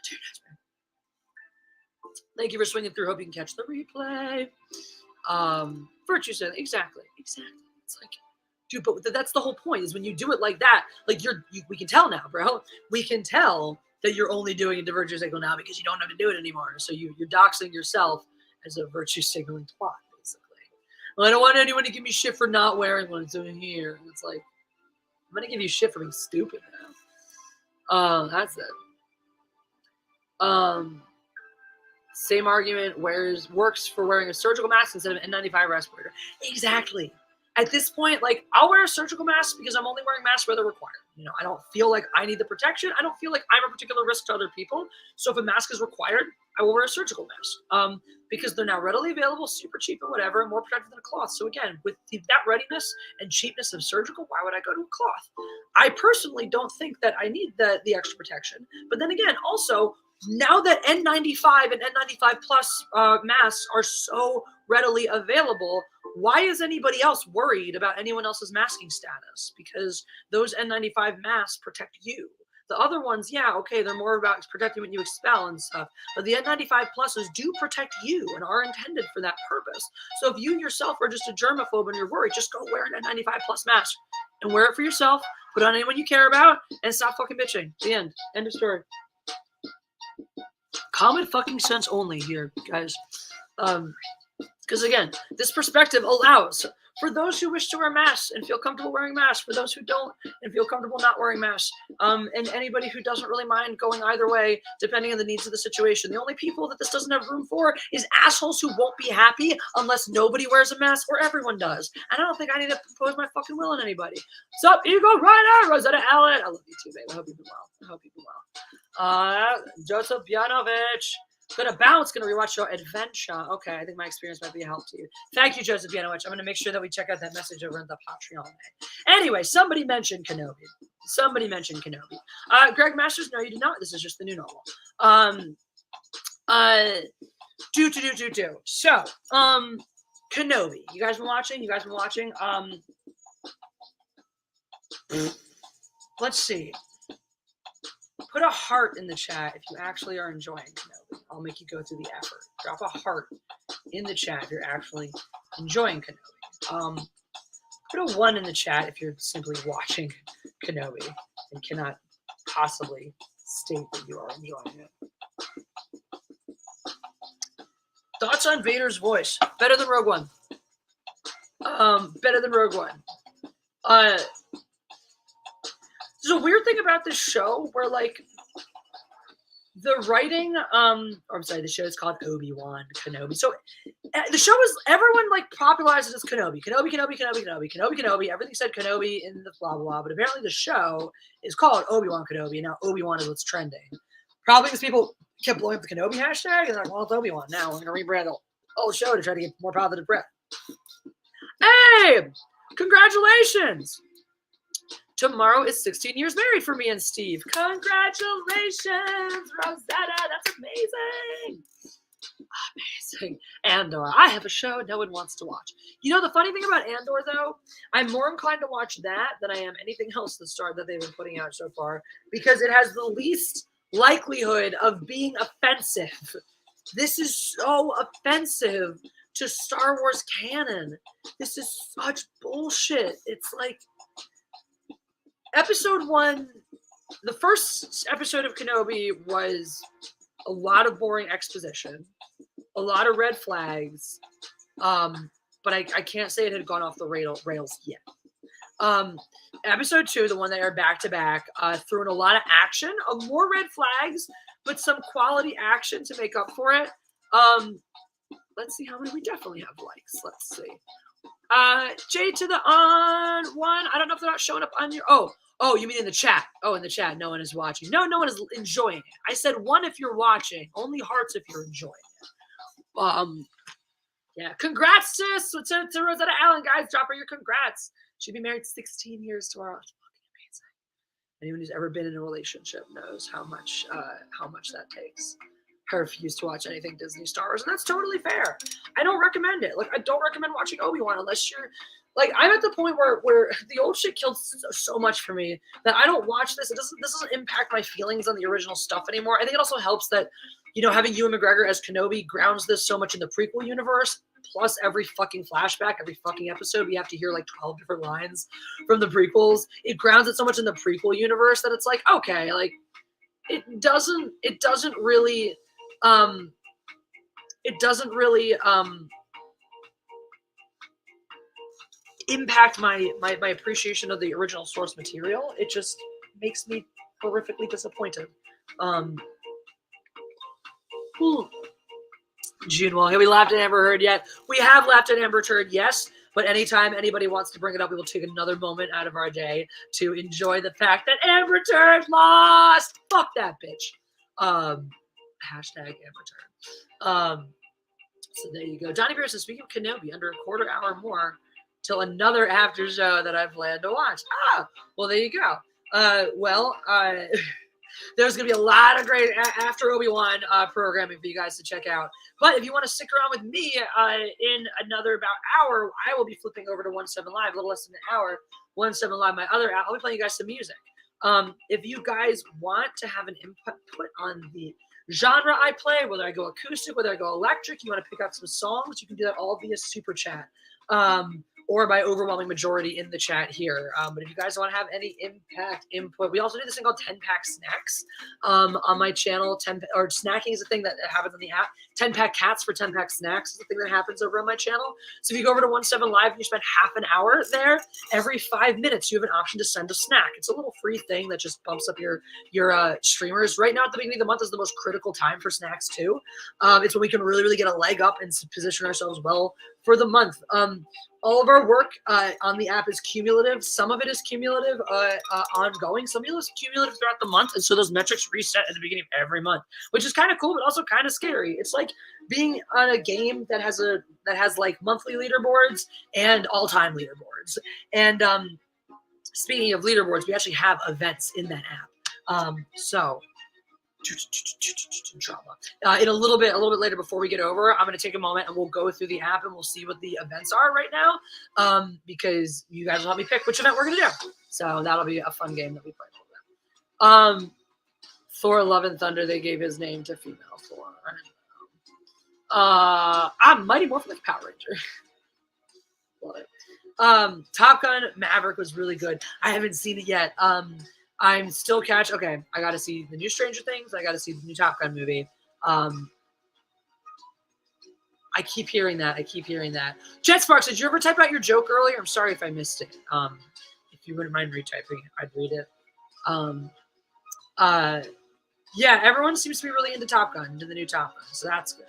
A: Thank you for swinging through. Hope you can catch the replay. Virtue said, exactly. It's like, dude, but that's the whole point, is when you do it like that, like we can tell now, bro. We can tell that you're only doing a virtue signal now because you don't have to do it anymore. So you're doxing yourself as a virtue signaling twat, basically. Well, I don't want anyone to give me shit for not wearing one. It's over here. And it's like, I'm going to give you shit for being stupid now. That's it. Same argument works for wearing a surgical mask instead of an N95 respirator. Exactly. At this point, like, I'll wear a surgical mask because I'm only wearing masks where they're required. You know, I don't feel like I need the protection. I don't feel like I'm a particular risk to other people. So if a mask is required, I will wear a surgical mask because they're now readily available, super cheap and whatever, and more protective than a cloth. So again, with that readiness and cheapness of surgical, why would I go to a cloth? I personally don't think that I need the extra protection. But then again, also, now that N95 and N95 plus masks are so readily available, why is anybody else worried about anyone else's masking status? Because those N95 masks protect you. The other ones, yeah, okay, they're more about protecting when you expel and stuff. But the N95 pluses do protect you and are intended for that purpose. So if you yourself are just a germaphobe and you're worried, just go wear an N95 plus mask and wear it for yourself, put it on anyone you care about, and stop fucking bitching. The end. End of story. Common fucking sense only here, guys. Because again, this perspective allows for those who wish to wear masks and feel comfortable wearing masks, for those who don't and feel comfortable not wearing masks, and anybody who doesn't really mind going either way, depending on the needs of the situation. The only people that this doesn't have room for is assholes who won't be happy unless nobody wears a mask or everyone does. And I don't think I need to impose my fucking will on anybody. What's up, Eagle Rider? Rosetta Allen. I love you too, babe. I hope you've been well. Joseph Yanovich. Gonna bounce, gonna rewatch show Adventure. Okay, I think my experience might be a help to you. Thank you, Joseph Yanovich. I'm gonna make sure that we check out that message over in the Patreon. Anyway, somebody mentioned Kenobi. Greg Masters, no, you did not. This is just the new normal. So, Kenobi. You guys been watching? Let's see. Put a heart in the chat if you actually are enjoying Kenobi. I'll make you go through the effort. Drop a heart in the chat if you're actually enjoying Kenobi. Put a 1 in the chat if you're simply watching Kenobi and cannot possibly state that you are enjoying it. Thoughts on Vader's voice? Better than Rogue One. There's a weird thing about this show where, like, the writing, the show is called Obi-Wan Kenobi. So the show is, everyone, like, popularized it as Kenobi. Kenobi. Everything said Kenobi in the blah, blah, blah. But apparently the show is called Obi-Wan Kenobi, and now Obi-Wan is what's trending. Probably because people kept blowing up the Kenobi hashtag, and they're like, well, it's Obi-Wan now. We're going to rebrand the whole show to try to get more positive press. Hey! Congratulations! Tomorrow is 16 years married for me and Steve. Congratulations, Rosetta. That's amazing. Andor. I have a show no one wants to watch. You know, the funny thing about Andor, though, I'm more inclined to watch that than I am anything else that they've been putting out so far, because it has the least likelihood of being offensive. This is so offensive to Star Wars canon. This is such bullshit. It's like, Episode 1, the first episode of Kenobi was a lot of boring exposition, a lot of red flags, but I can't say it had gone off the rails yet. Episode 2, the one that aired back-to-back, threw in a lot of action, more red flags, but some quality action to make up for it. Let's see how many we definitely have likes. Let's see. J to the on one. I don't know if they're not showing up on your. Oh, you mean in the chat? Oh, in the chat, no one is watching. No one is enjoying it. I said 1 if you're watching. Only hearts if you're enjoying it. Yeah. Congrats to Rosetta Allen, guys. Drop her your congrats. She'd be married 16 years tomorrow. It's fucking amazing. Anyone who's ever been in a relationship knows how much that takes. I refuse to watch anything Disney Star Wars, and that's totally fair. I don't recommend it. Like, I don't recommend watching Obi-Wan unless you're, like, I'm at the point where the old shit killed so much for me that I don't watch this. This doesn't impact my feelings on the original stuff anymore. I think it also helps that, you know, having Ewan McGregor as Kenobi grounds this so much in the prequel universe. Plus, every fucking flashback, every fucking episode, we have to hear like 12 different lines from the prequels. It grounds it so much in the prequel universe that it's like, okay, like, it doesn't really impact my appreciation of the original source material. It just makes me horrifically disappointed. June Wong, have we laughed at Amber Heard yet? We have laughed at Amber Heard, yes. But anytime anybody wants to bring it up, we will take another moment out of our day to enjoy the fact that Amber Heard lost. Fuck that bitch. Hashtag Amber Heard. So there you go. Johnny Beer says, speaking of Kenobi, under a quarter hour more till another after show that I plan to watch. Well, there you go. There's going to be a lot of great after Obi-Wan programming for you guys to check out. But if you want to stick around with me in another about hour, I will be flipping over to 17 Live, a little less than an hour. 17 Live, my other app. I'll be playing you guys some music. If you guys want to have an input on the genre I play, whether I go acoustic, whether I go electric, you want to pick out some songs, you can do that all via Super Chat. Or by overwhelming majority in the chat here. But if you guys want to have any input, we also do this thing called 10-pack snacks on my channel. Snacking is a thing that happens on the app. 10-pack cats for 10-pack snacks is a thing that happens over on my channel. So if you go over to 17 Live and you spend half an hour there, every 5 minutes you have an option to send a snack. It's a little free thing that just bumps up your streamers. Right now at the beginning of the month is the most critical time for snacks too. It's when we can really, really get a leg up and position ourselves well for the month. All of our work on the app is cumulative. Some of it is cumulative, ongoing. Some of it is cumulative throughout the month, and so those metrics reset at the beginning of every month, which is kind of cool, but also kind of scary. It's like being on a game that has like monthly leaderboards and all-time leaderboards. And speaking of leaderboards, we actually have events in that app. So drama. In a little bit later before we get over, I'm going to take a moment and we'll go through the app and we'll see what the events are right now, because you guys will help me pick which event we're going to do. So that'll be a fun game that we play. Thor: Love and Thunder, they gave his name to female Thor. I'm Mighty Morphin like Power Ranger. Love it. Top Gun Maverick was really good. I haven't seen it yet. I'm still okay, I got to see the new Stranger Things. I got to see the new Top Gun movie. I keep hearing that. Jet Sparks, did you ever type out your joke earlier? I'm sorry if I missed it. If you wouldn't mind retyping, I'd read it. Yeah, everyone seems to be really into Top Gun, into the new Top Gun, so that's good.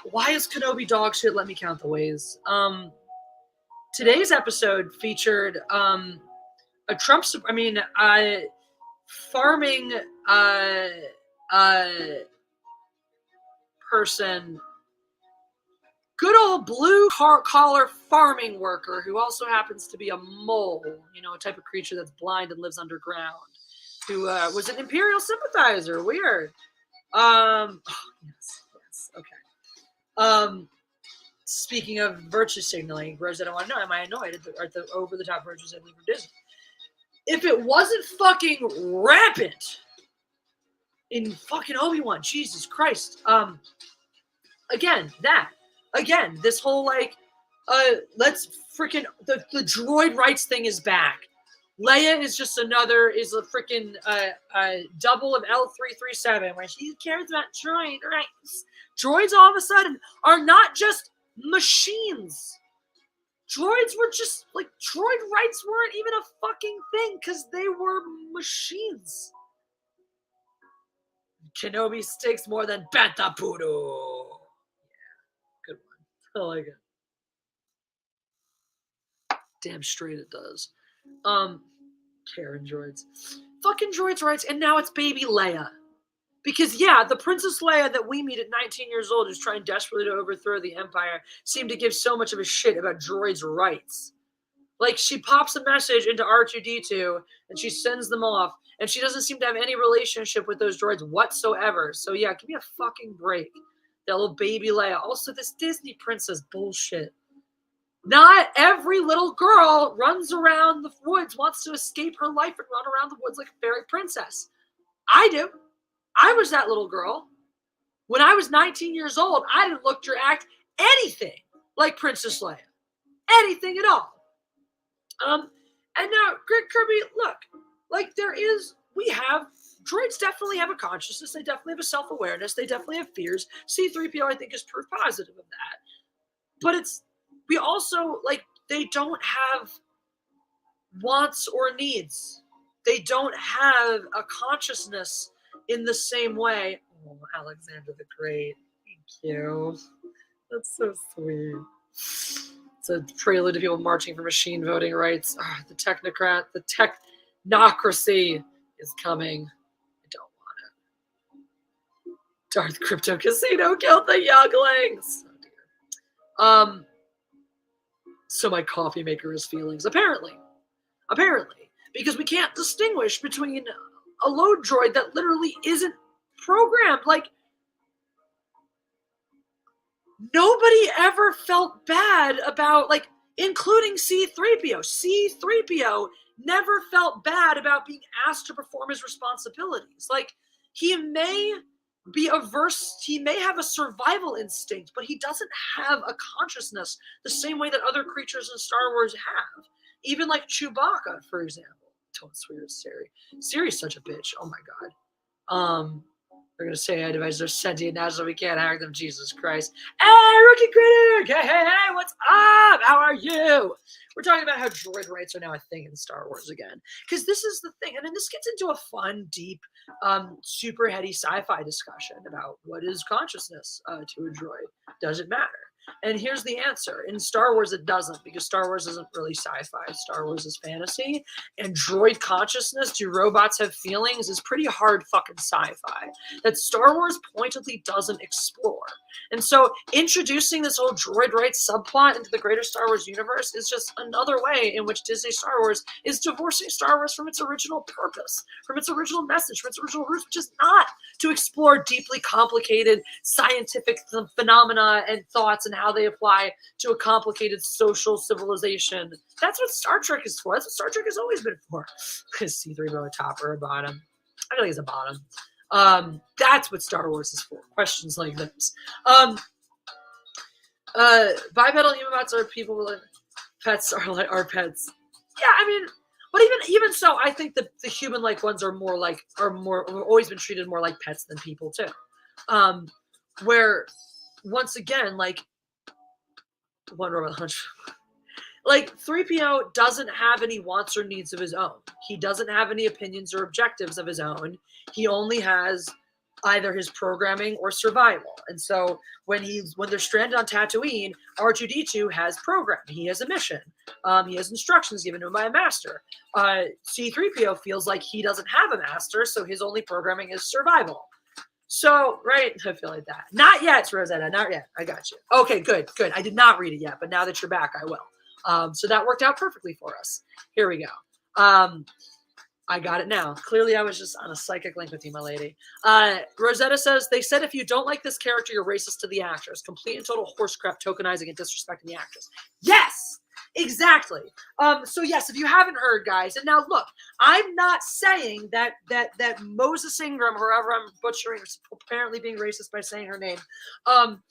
A: Why is Kenobi dog shit? Let me count the ways. Today's episode featured a farming person, good old blue collar farming worker who also happens to be a mole, a type of creature that's blind and lives underground, who was an Imperial sympathizer. Weird. Yes, okay. Speaking of virtue signaling, Rosetta, I want to know, am I annoyed at the over-the-top virtue signaling from Disney? If it wasn't fucking rampant in fucking Obi-Wan, Jesus Christ. This whole let's freaking the droid rights thing is back. Leia is just a freaking double of L337, where she cares about droid rights. Droids all of a sudden are not just machines. Droids were just droid rights weren't even a fucking thing because they were machines. Kenobi stinks more than Banta Poodoo. Yeah, good one. I like it. Damn straight it does. Karen droids. Fucking droids rights, and now it's baby Leia. Because, yeah, the Princess Leia that we meet at 19 years old who's trying desperately to overthrow the Empire seemed to give so much of a shit about droids' rights. She pops a message into R2-D2 and she sends them off, and she doesn't seem to have any relationship with those droids whatsoever. So, yeah, give me a fucking break. That little baby Leia. Also, this Disney princess bullshit. Not every little girl runs around the woods, wants to escape her life and run around the woods like a fairy princess. I do. I was that little girl. When I was 19 years old, I didn't look or act anything like Princess Leia. Anything at all. And now, Greg Kirby, look, droids definitely have a consciousness. They definitely have a self-awareness. They definitely have fears. C-3PO, I think, is proof positive of that. But we also, they don't have wants or needs. They don't have a consciousness in the same way. Oh, Alexander the Great. Thank you. That's so sweet. It's a prelude to people marching for machine voting rights. The technocracy is coming. I don't want it. Darth Crypto Casino killed the younglings. Oh dear. So my coffee maker has feelings. Apparently. Because we can't distinguish between a load droid that literally isn't programmed. Nobody ever felt bad about, including C-3PO. C-3PO never felt bad about being asked to perform his responsibilities. He may be averse, he may have a survival instinct, but he doesn't have a consciousness the same way that other creatures in Star Wars have. Even Chewbacca, for example. Don't swear at Siri. Siri's such a bitch. Oh my god. They're gonna say devices are sentient now, so we can't hack them. Jesus Christ. Hey, Rookie Critic! Hey, what's up? How are you? We're talking about how droid rights are now a thing in Star Wars again. Because this is the thing, and then this gets into a fun, deep, super heady sci-fi discussion about what is consciousness to a droid. Does it matter? And here's the answer. In Star Wars, it doesn't, because Star Wars isn't really sci-fi. Star Wars is fantasy. And droid consciousness, do robots have feelings, is pretty hard fucking sci-fi that Star Wars pointedly doesn't explore. And so introducing this whole droid rights subplot into the greater Star Wars universe is just another way in which Disney Star Wars is divorcing Star Wars from its original purpose, from its original message, from its original roots, which is not to explore deeply complicated scientific phenomena and thoughts and how they apply to a complicated social civilization. That's what Star Trek is for. That's what Star Trek has always been for. C-3PO a top or a bottom? I feel like it's a bottom. That's what Star Wars is for. Questions like this. Bipedal human bots are people with pets are pets. Yeah, I mean, but even so, I think that the human-like ones have always been treated more like pets than people too. Where once again, like Wonder Woman Hunch, like 3PO doesn't have any wants or needs of his own. He doesn't have any opinions or objectives of his own. He only has either his programming or survival. And so when they're stranded on Tatooine, R2-D2 has programming. He has a mission. He has instructions given to him by a master. C-3PO feels like he doesn't have a master, so his only programming is survival. So, right, I feel like that. Not yet, Rosetta, not yet. I got you. Okay, good. I did not read it yet, but now that you're back, I will. So that worked out perfectly for us. Here we go. I got it now. Clearly, I was just on a psychic link with you, my lady. Rosetta says, they said if you don't like this character, you're racist to the actress. Complete and total horse crap, tokenizing and disrespecting the actress. Yes! Exactly. So yes, if you haven't heard, guys, and now look, I'm not saying that Moses Ingram, however I'm butchering, apparently being racist by saying her name. I'm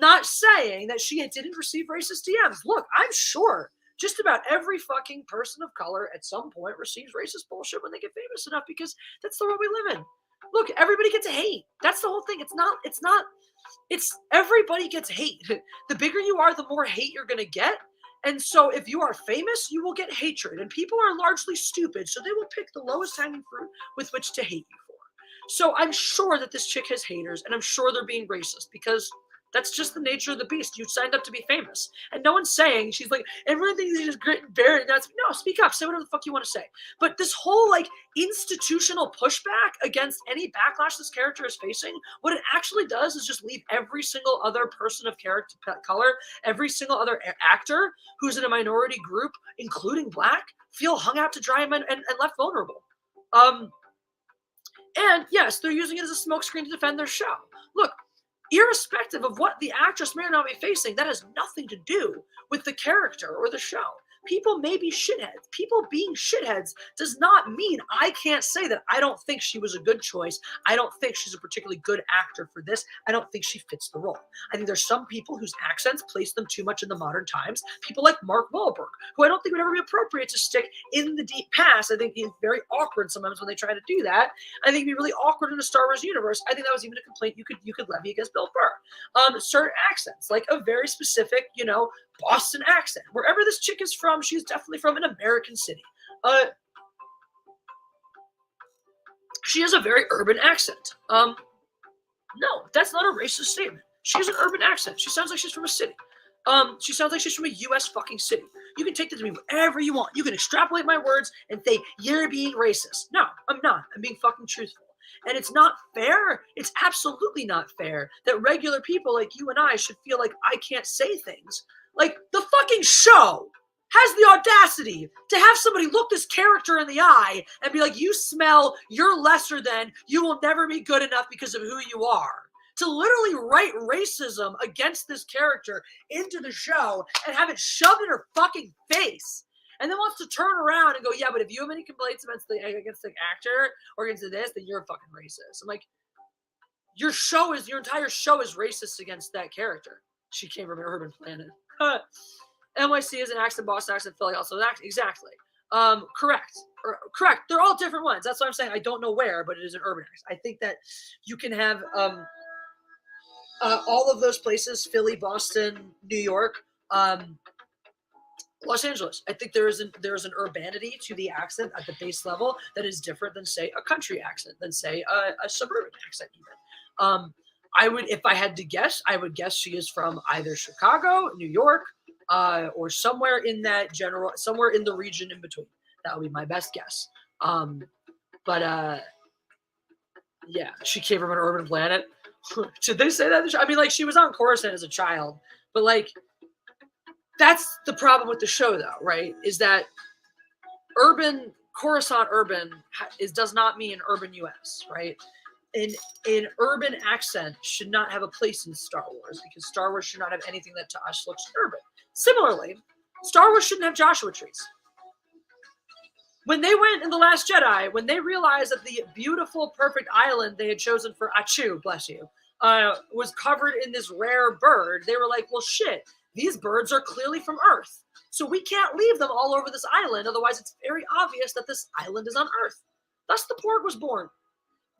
A: not saying that she didn't receive racist DMs. Look, I'm sure just about every fucking person of color at some point receives racist bullshit when they get famous enough, because that's the world we live in. Look, everybody gets hate. That's the whole thing. It's everybody gets hate. The bigger you are, the more hate you're going to get. And so if you are famous, you will get hatred. And people are largely stupid, so they will pick the lowest hanging fruit with which to hate you for. So I'm sure that this chick has haters, and I'm sure they're being racist, because that's just the nature of the beast. You signed up to be famous. And no one's saying, she's like, everyone thinks she's grit and bear. No, speak up. Say whatever the fuck you want to say. But this whole, like, institutional pushback against any backlash this character is facing, what it actually does is just leave every single other person of character color, every single other actor who's in a minority group, including Black, feel hung out to dry and left vulnerable. And yes, they're using it as a smokescreen to defend their show. Look, irrespective of what the actress may or not be facing, that has nothing to do with the character or the show. People may be shitheads. People being shitheads does not mean I can't say that I don't think she was a good choice. I don't think she's a particularly good actor for this. I don't think she fits the role. I think there's some people whose accents place them too much in the modern times. People like Mark Wahlberg, who I don't think would ever be appropriate to stick in the deep past. I think he's very awkward sometimes when they try to do that. I think it'd be really awkward in a Star Wars universe. I think that was even a complaint you could levy against Bill Burr. Certain accents, like a very specific, Boston accent. Wherever this chick is from, she's definitely from an American city. She has a very urban accent. No, that's not a racist statement. She has an urban accent. She sounds like she's from a city. She sounds like she's from a U.S. fucking city. You can take that to me whatever you want. You can extrapolate my words and say, you're being racist. No, I'm not. I'm being fucking truthful. And it's not fair. It's absolutely not fair that regular people like you and I should feel like I can't say things. Like, the fucking show has the audacity to have somebody look this character in the eye and be like, you smell, you're lesser than, you will never be good enough because of who you are. To literally write racism against this character into the show and have it shoved in her fucking face. And then wants to turn around and go, yeah, but if you have any complaints against the actor or against this, then you're a fucking racist. I'm like, your entire show is racist against that character. She came from an urban planet. NYC is an accent, Boston accent, Philly also an accent. Exactly. Correct. They're all different ones. That's why I'm saying I don't know where, but it is an urban accent. I think that you can have all of those places, Philly, Boston, New York, Los Angeles. I think there is an urbanity to the accent at the base level that is different than, say, a country accent, than, say, a suburban accent even. if I had to guess, I would guess she is from either Chicago, New York, or somewhere in the region in between. That would be my best guess. Yeah, she came from an urban planet. Should they say that? I mean, like, she was on Coruscant as a child, but like, that's the problem with the show, though, right? Is that Coruscant urban does not mean urban US, right? An urban accent should not have a place in Star Wars, because Star Wars should not have anything that to us looks urban. Similarly, Star Wars shouldn't have Joshua trees. When they went in The Last Jedi, when they realized that the beautiful, perfect island they had chosen for Achu, bless you, was covered in this rare bird, they were like, well, shit, these birds are clearly from Earth. So we can't leave them all over this island, otherwise it's very obvious that this island is on Earth. Thus the Porg was born.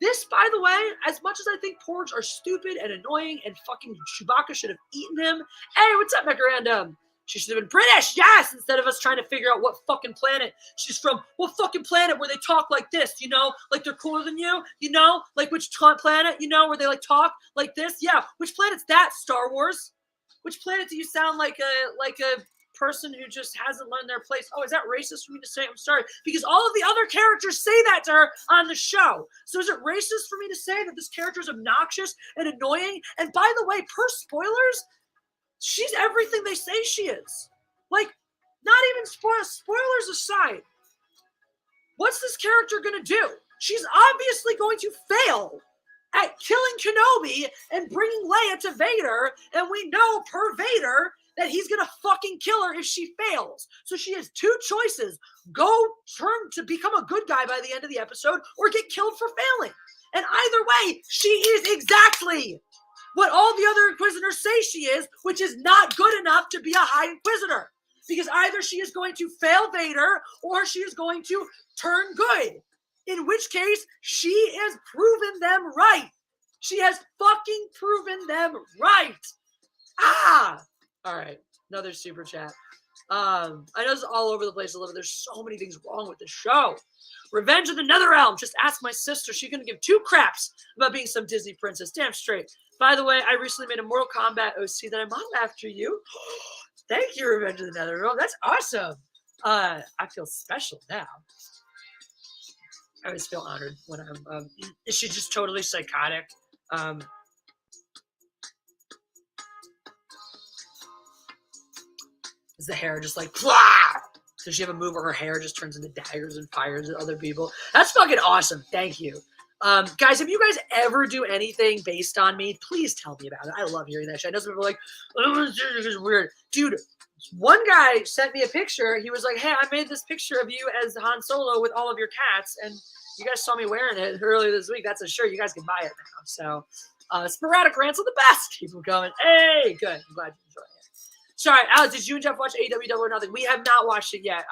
A: This, by the way, as much as I think Porgs are stupid and annoying and fucking Chewbacca should have eaten him. Hey, what's up, Macaranda? She should have been British, yes, instead of us trying to figure out what fucking planet she's from. What fucking planet where they talk like this, you know? Like they're cooler than you, you know? Like which planet, you know, where they like talk like this? Yeah, which planet's that, Star Wars? Which planet do you sound like a person who just hasn't learned their place? Oh, is that racist for me to say? I'm sorry. Because all of the other characters say that to her on the show. So is it racist for me to say that this character is obnoxious and annoying? And by the way, per spoilers, she's everything they say she is. Like, not even spoilers aside. What's this character going to do? She's obviously going to fail at killing Kenobi and bringing Leia to Vader. And we know, per Vader, that he's going to fucking kill her if she fails. So she has two choices. Go turn to become a good guy by the end of the episode or get killed for failing. And either way, she is exactly what all the other Inquisitors say she is, which is not good enough to be a High Inquisitor. Because either she is going to fail Vader or she is going to turn good. In which case, she has proven them right. She has fucking proven them right. Ah! All right, another super chat. I know it's all over the place a little. There's so many things wrong with the show. Revenge of the Netherrealm. Just ask my sister. She couldn't give two craps about being some Disney princess. Damn straight. By the way, I recently made a Mortal Kombat OC that I modeled after you. Thank you, Revenge of the Netherrealm. That's awesome. I feel special now. I always feel honored when I'm. Is she just totally psychotic? Is the hair just like, blah! Does she have a move where her hair just turns into daggers and fires at other people? That's fucking awesome. Thank you. Guys, if you guys ever do anything based on me, please tell me about it. I love hearing that shit. I know some people are like, oh, this is weird. Dude, one guy sent me a picture. He was like, hey, I made this picture of you as Han Solo with all of your cats, and you guys saw me wearing it earlier this week. That's a shirt. You guys can buy it now. So, sporadic rants are the best. Keep them coming. Hey, good. I'm glad you enjoyed it. Sorry, Alex, did you and Jeff watch AEW Double or Nothing? We have not watched it yet.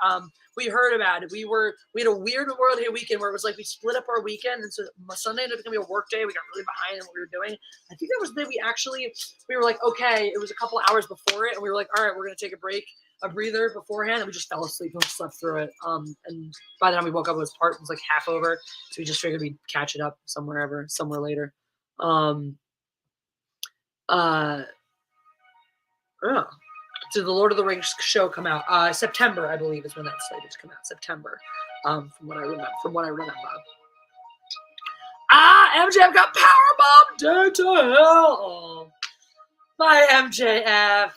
A: We heard about it. We had a weird Memorial Day weekend where it was like we split up our weekend, and so Sunday ended up becoming a work day. We got really behind in what we were doing. I think that was the day we were like, okay, it was a couple hours before it, and we were like, all right, we're gonna take a breather beforehand, and we just fell asleep and we slept through it. And by the time we woke up, it was like half over, so we just figured we'd catch it up somewhere later. Yeah. Did the Lord of the Rings show come out? September, I believe, is when that's slated to come out. September, from what I remember. MJF got powerbombed down to hell. Oh, my MJF.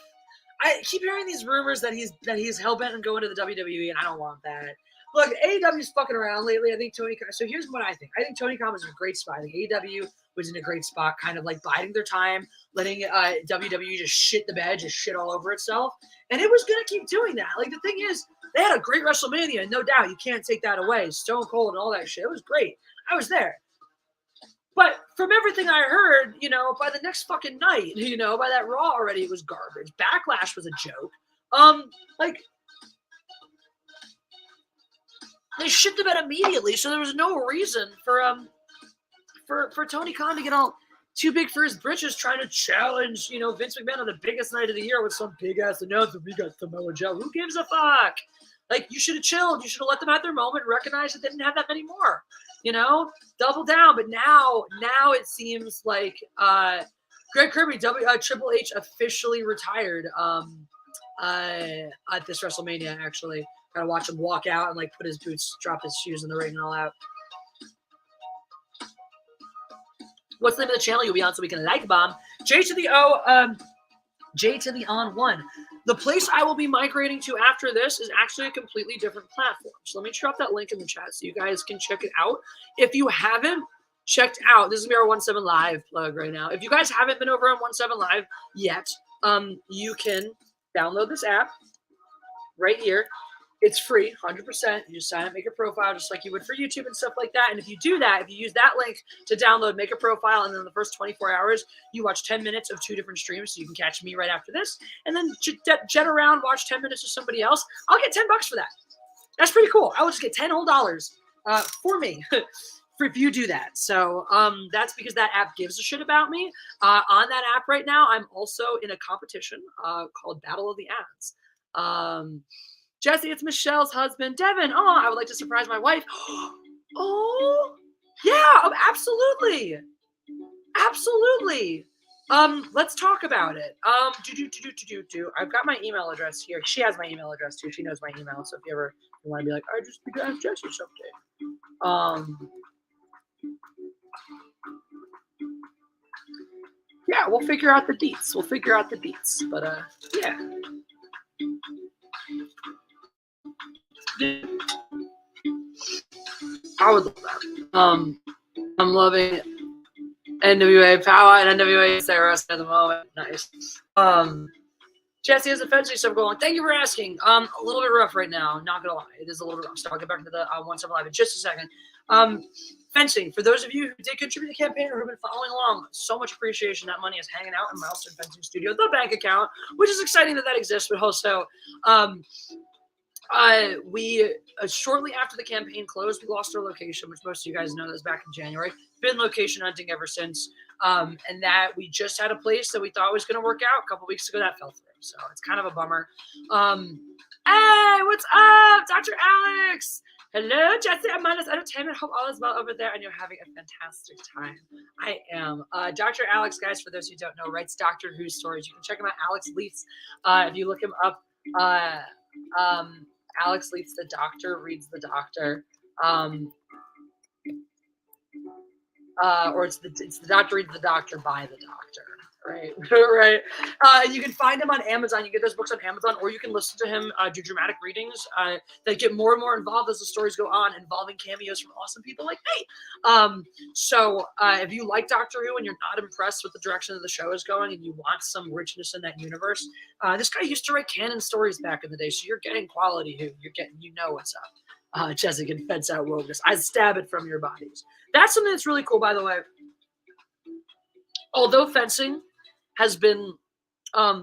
A: I keep hearing these rumors that he's hell-bent on going to the WWE, and I don't want that. Look, AEW's fucking around lately. I think Tony Khan. So here's what I think. I think Tony Khan was in a great spot. I think AEW was in a great spot, kind of like biding their time, letting WWE just shit the bed, just shit all over itself. And it was going to keep doing that. Like, the thing is, they had a great WrestleMania, no doubt. You can't take that away. Stone Cold and all that shit. It was great. I was there. But from everything I heard, by the next fucking night, by that Raw already, it was garbage. Backlash was a joke. They shit the bed immediately, so there was no reason for Tony Khan to get all too big for his britches trying to challenge, Vince McMahon on the biggest night of the year with some big-ass announcement. We got Samoa Joe. Who gives a fuck? Like, you should have chilled. You should have let them have their moment and recognized that they didn't have that many more. Double down. But now it seems like Greg Kirby, Triple H officially retired at this WrestleMania, actually. Gotta watch him walk out and like put his boots, drop his shoes in the ring and all out. What's the name of the channel you'll be on so we can like bomb? J to the O, J to the on one. The place I will be migrating to after this is actually a completely different platform. So let me drop that link in the chat so you guys can check it out. If you haven't checked out, this is gonna be our 17 Live plug right now. If you guys haven't been over on 17 Live yet, you can download this app right here. It's free, 100%. You just sign up, make a profile, just like you would for YouTube and stuff like that. And if you do that, if you use that link to download, make a profile, and then in the first 24 hours, you watch 10 minutes of 2 different streams. So you can catch me right after this. And then jet around, watch 10 minutes of somebody else. I'll get $10 for that. That's pretty cool. I will just get $10 whole for me if you do that. So that's because that app gives a shit about me. On that app right now, I'm also in a competition called Battle of the Ads. Jesse, it's Michelle's husband, Devin. Oh, I would like to surprise my wife. Oh, yeah, absolutely. Absolutely. Let's talk about it. I've got my email address here. She has my email address too. She knows my email. So if you ever want to be like, I just need to ask Jesse something. Yeah, we'll figure out the deets. But yeah. I would love that. I'm loving NWA Power and NWA Sarah at the moment. Nice. Jesse has a fencing stuff going on. Thank you for asking. A little bit rough right now. Not gonna lie, it is a little bit rough. So I'll get back to the 17 Live in just a second. Fencing. For those of you who did contribute to the campaign or who've been following along, so much appreciation. That money is hanging out in Milestone Fencing Studio, the bank account, which is exciting that exists, but also. We shortly after the campaign closed, we lost our location, which most of you guys know that was back in January. Been location hunting ever since. And that we just had a place that we thought was going to work out a couple weeks ago that fell through. So it's kind of a bummer. Hey, what's up, Dr. Alex? Hello, Jesse. I'm Minus Entertainment. Hope all is well over there and you're having a fantastic time. I am. Dr. Alex, guys, for those who don't know, writes Doctor Who stories. You can check him out, Alex Leafs. If you look him up, Alex Leafs the Doctor, reads the Doctor. Or it's the Doctor reads the Doctor by the Doctor. Right, right. You can find him on Amazon. You get those books on Amazon, or you can listen to him do dramatic readings that get more and more involved as the stories go on, involving cameos from awesome people like me. So if you like Doctor Who and you're not impressed with the direction that the show is going, and you want some richness in that universe, this guy used to write canon stories back in the day, so you're getting quality Who. You know what's up. Jessica can fence out wokeness. I stab it from your bodies. That's something that's really cool, by the way. Although fencing has been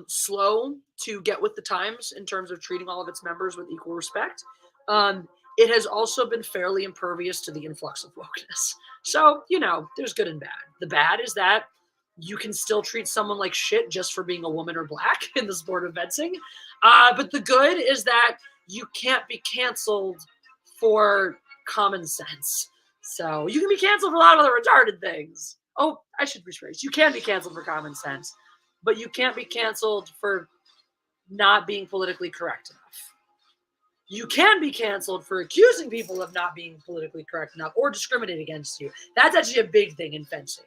A: slow to get with the times in terms of treating all of its members with equal respect, it has also been fairly impervious to the influx of wokeness. So, there's good and bad. The bad is that you can still treat someone like shit just for being a woman or black in the sport of fencing. But the good is that you can't be canceled for common sense. So you can be canceled for a lot of other retarded things. Oh, I should rephrase. You can be canceled for common sense, but you can't be canceled for not being politically correct enough. You can be canceled for accusing people of not being politically correct enough or discriminating against you. That's actually a big thing in fencing.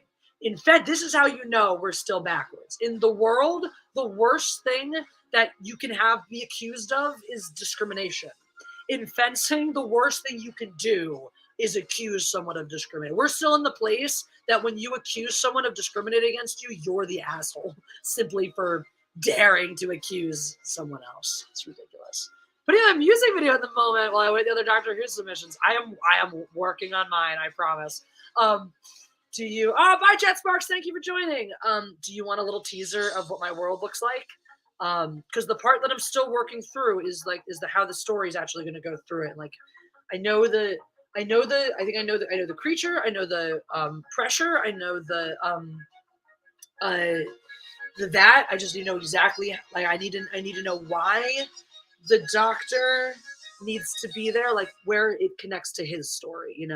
A: This is how you know we're still backwards. In the world, the worst thing that you can be accused of is discrimination. In fencing, the worst thing you can do is accuse someone of discriminating. We're still in the place that when you accuse someone of discriminating against you, you're the asshole simply for daring to accuse someone else. It's ridiculous. Putting a music video at the moment while I wait the other Doctor Who submissions. I am working on mine, I promise. Bye Jet Sparks, thank you for joining. Do you want a little teaser of what my world looks like? Because the part that I'm still working through is how the story is actually going to go through it. Like, I know the creature. I know the pressure. I know the that. I just need to know exactly. Like, I need to know why the Doctor needs to be there. Like, where it connects to his story.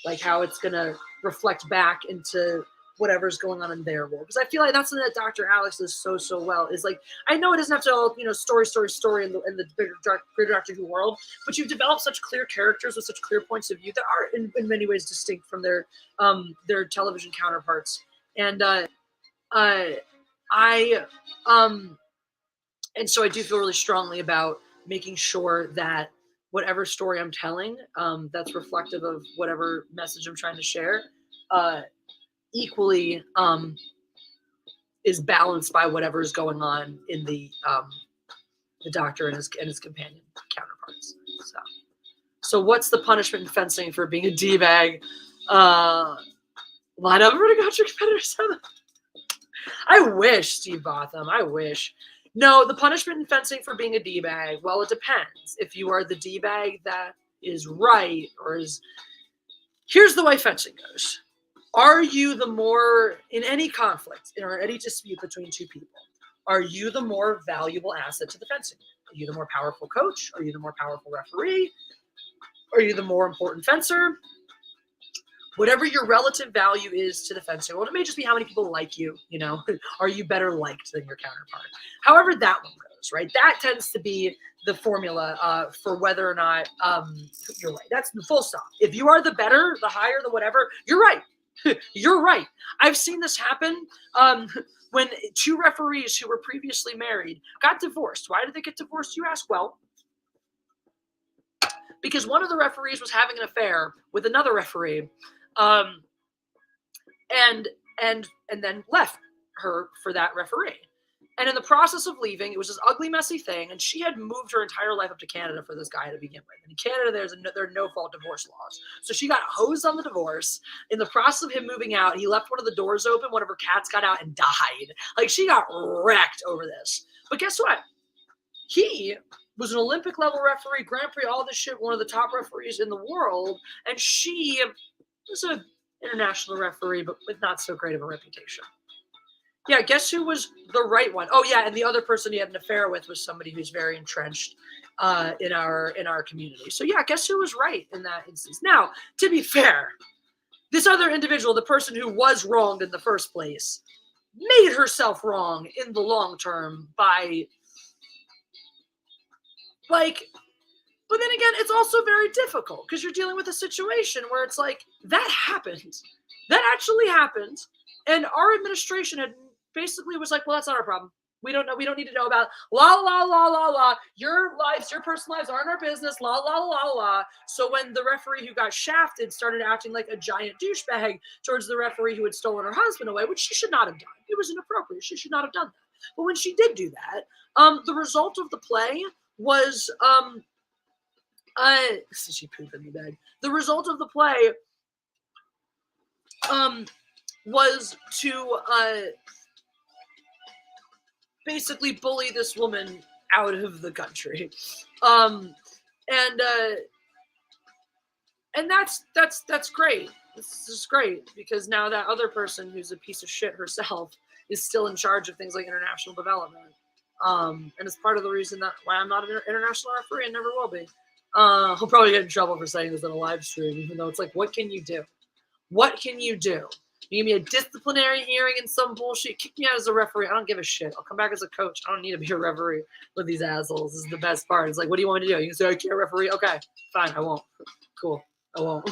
A: Like how it's gonna reflect back into whatever's going on in their world. Because I feel like that's something that Dr. Alex does so well. Is like, I know it doesn't have to all, story in the bigger Doctor Who world, but you've developed such clear characters with such clear points of view that are in many ways distinct from their television counterparts. And and so I do feel really strongly about making sure that whatever story I'm telling, that's reflective of whatever message I'm trying to share, equally is balanced by whatever is going on in the Doctor and his companion counterparts. So what's the punishment in fencing for being a d-bag? Line up over to got your competitors. I wish, Steve Botham. I wish. No, the punishment in fencing for being a d-bag, well, it depends. If you are the d-bag that is right or is... Here's the way fencing goes. Are you the more, in any conflict or any dispute between two people, are you the more valuable asset to the fencing? Are you the more powerful coach? Are you the more powerful referee? Are you the more important fencer? Whatever your relative value is to the fencing world, it may just be how many people like you, are you better liked than your counterpart? However that one goes, right? That tends to be the formula for whether or not you're right. That's the full stop. If you are the better, the higher, the whatever, you're right. You're right. I've seen this happen when two referees who were previously married got divorced. Why did they get divorced, you ask? Well, because one of the referees was having an affair with another referee, and then left her for that referee. And in the process of leaving, it was this ugly, messy thing. And she had moved her entire life up to Canada for this guy to begin with. And in Canada, there are no-fault divorce laws. So she got hosed on the divorce. In the process of him moving out, he left one of the doors open. One of her cats got out and died. Like, she got wrecked over this. But guess what? He was an Olympic-level referee, Grand Prix, all this shit, one of the top referees in the world. And she was an international referee, but with not so great of a reputation. Yeah, guess who was the right one? Oh, yeah, and the other person he had an affair with was somebody who's very entrenched in our community. So, yeah, guess who was right in that instance? Now, to be fair, this other individual, the person who was wronged in the first place, made herself wrong in the long term by, like... But then again, it's also very difficult because you're dealing with a situation where it's like, that happened. That actually happened. And our administration had basically was like, well, that's not our problem. We don't know. We don't need to know about la, la, la, la, la. Your lives, your personal lives aren't our business. La, la, la, la. So when the referee who got shafted started acting like a giant douchebag towards the referee who had stolen her husband away, which she should not have done. It was inappropriate. She should not have done that. But when she did do that, the result of the play was, she pooped in the bed. The result of the play, was to basically bully this woman out of the country, and that's great. This is great because now that other person who's a piece of shit herself is still in charge of things like international development, and it's part of the reason that why I'm not an international referee and never will be. I'll probably get in trouble for saying this on a live stream, even though it's like, what can you do? What can you do? You give me a disciplinary hearing and some bullshit. Kick me out as a referee. I don't give a shit. I'll come back as a coach. I don't need to be a referee with these assholes. This is the best part. It's like, what do you want me to do? You can say, I can't referee. Okay, fine. I won't. Cool. I won't.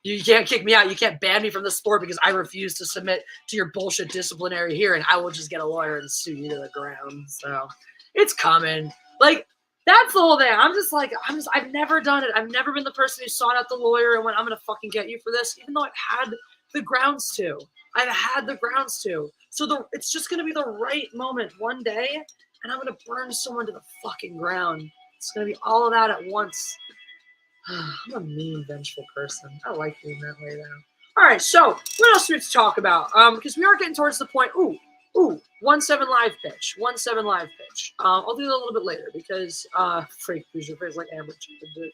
A: You can't kick me out. You can't ban me from the sport because I refuse to submit to your bullshit disciplinary hearing. I will just get a lawyer and sue you to the ground. So it's coming. Like, that's the whole thing. I've never done it. I've never been the person who sought out the lawyer and went, I'm going to fucking get you for this, even though I've had the grounds to. So it's just going to be the right moment one day, and I'm going to burn someone to the fucking ground. It's going to be all of that at once. I'm a mean, vengeful person. I like being that way, though. All right, so what else do we have to talk about? Because we are getting towards the point. Ooh, 1-7 live pitch. 1-7 live pitch. I'll do that a little bit later because freak who's your face like Amber Chicken did.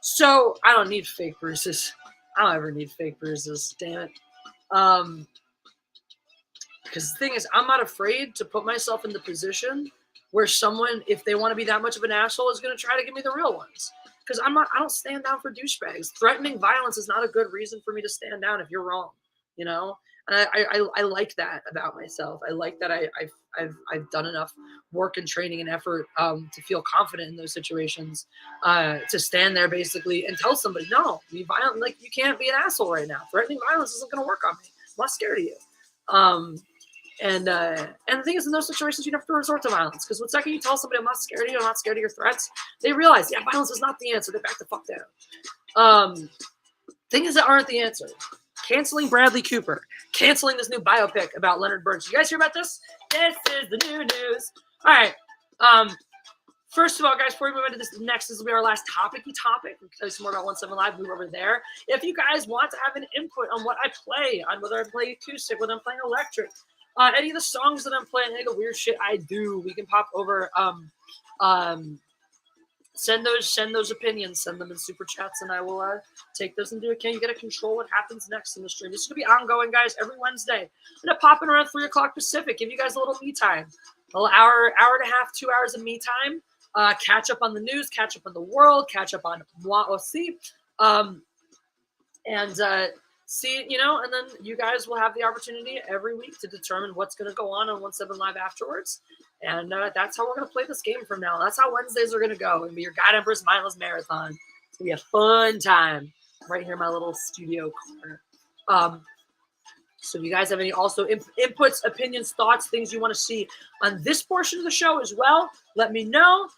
A: So I don't need fake bruises. I don't ever need fake bruises. Damn it. Because the thing is, I'm not afraid to put myself in the position where someone, if they want to be that much of an asshole, is going to try to give me the real ones. because I don't stand down for douchebags. Threatening violence is not a good reason for me to stand down if you're wrong, you know. And I like that about myself. I like that I've done enough work and training and effort to feel confident in those situations, to stand there basically and tell somebody, no, be violent. Like, you can't be an asshole right now. Threatening violence isn't going to work on me. I'm not scared of you. And the thing is, in those situations, you don't have to resort to violence, because the second you tell somebody, I'm not scared of you, I'm not scared of your threats, they realize, yeah, violence is not the answer. They back the fuck down. Things that aren't the answer. Canceling Bradley Cooper. Canceling this new biopic about Leonard Burns. You guys hear about this? This is the new news. All right. First of all, guys, before we move into this next, this will be our last topic-y topic. We'll tell you some more about 17 Live. Move over there. If you guys want to have an input on what I play, on whether I play acoustic, whether I'm playing electric, any of the songs that I'm playing, any of the weird shit I do, we can pop over. Send those opinions, send them in super chats, and I will take those into account. You got to control what happens next in the stream. This is gonna be ongoing, guys, every Wednesday. I'm gonna pop in around 3 o'clock Pacific. Give you guys a little me time, a little hour and a half, 2 hours of me time. Catch up on the news, catch up on the world, catch up on moi aussi, and see, you know, and then you guys will have the opportunity every week to determine what's going to go on 17 Live afterwards. And that's how we're going to play this game from now on. That's how Wednesdays are going to go. It's going to be your God Empress Mindless Marathon. It's going to be a fun time right here in my little studio corner. So if you guys have any also inputs, opinions, thoughts, things you want to see on this portion of the show as well, let me know.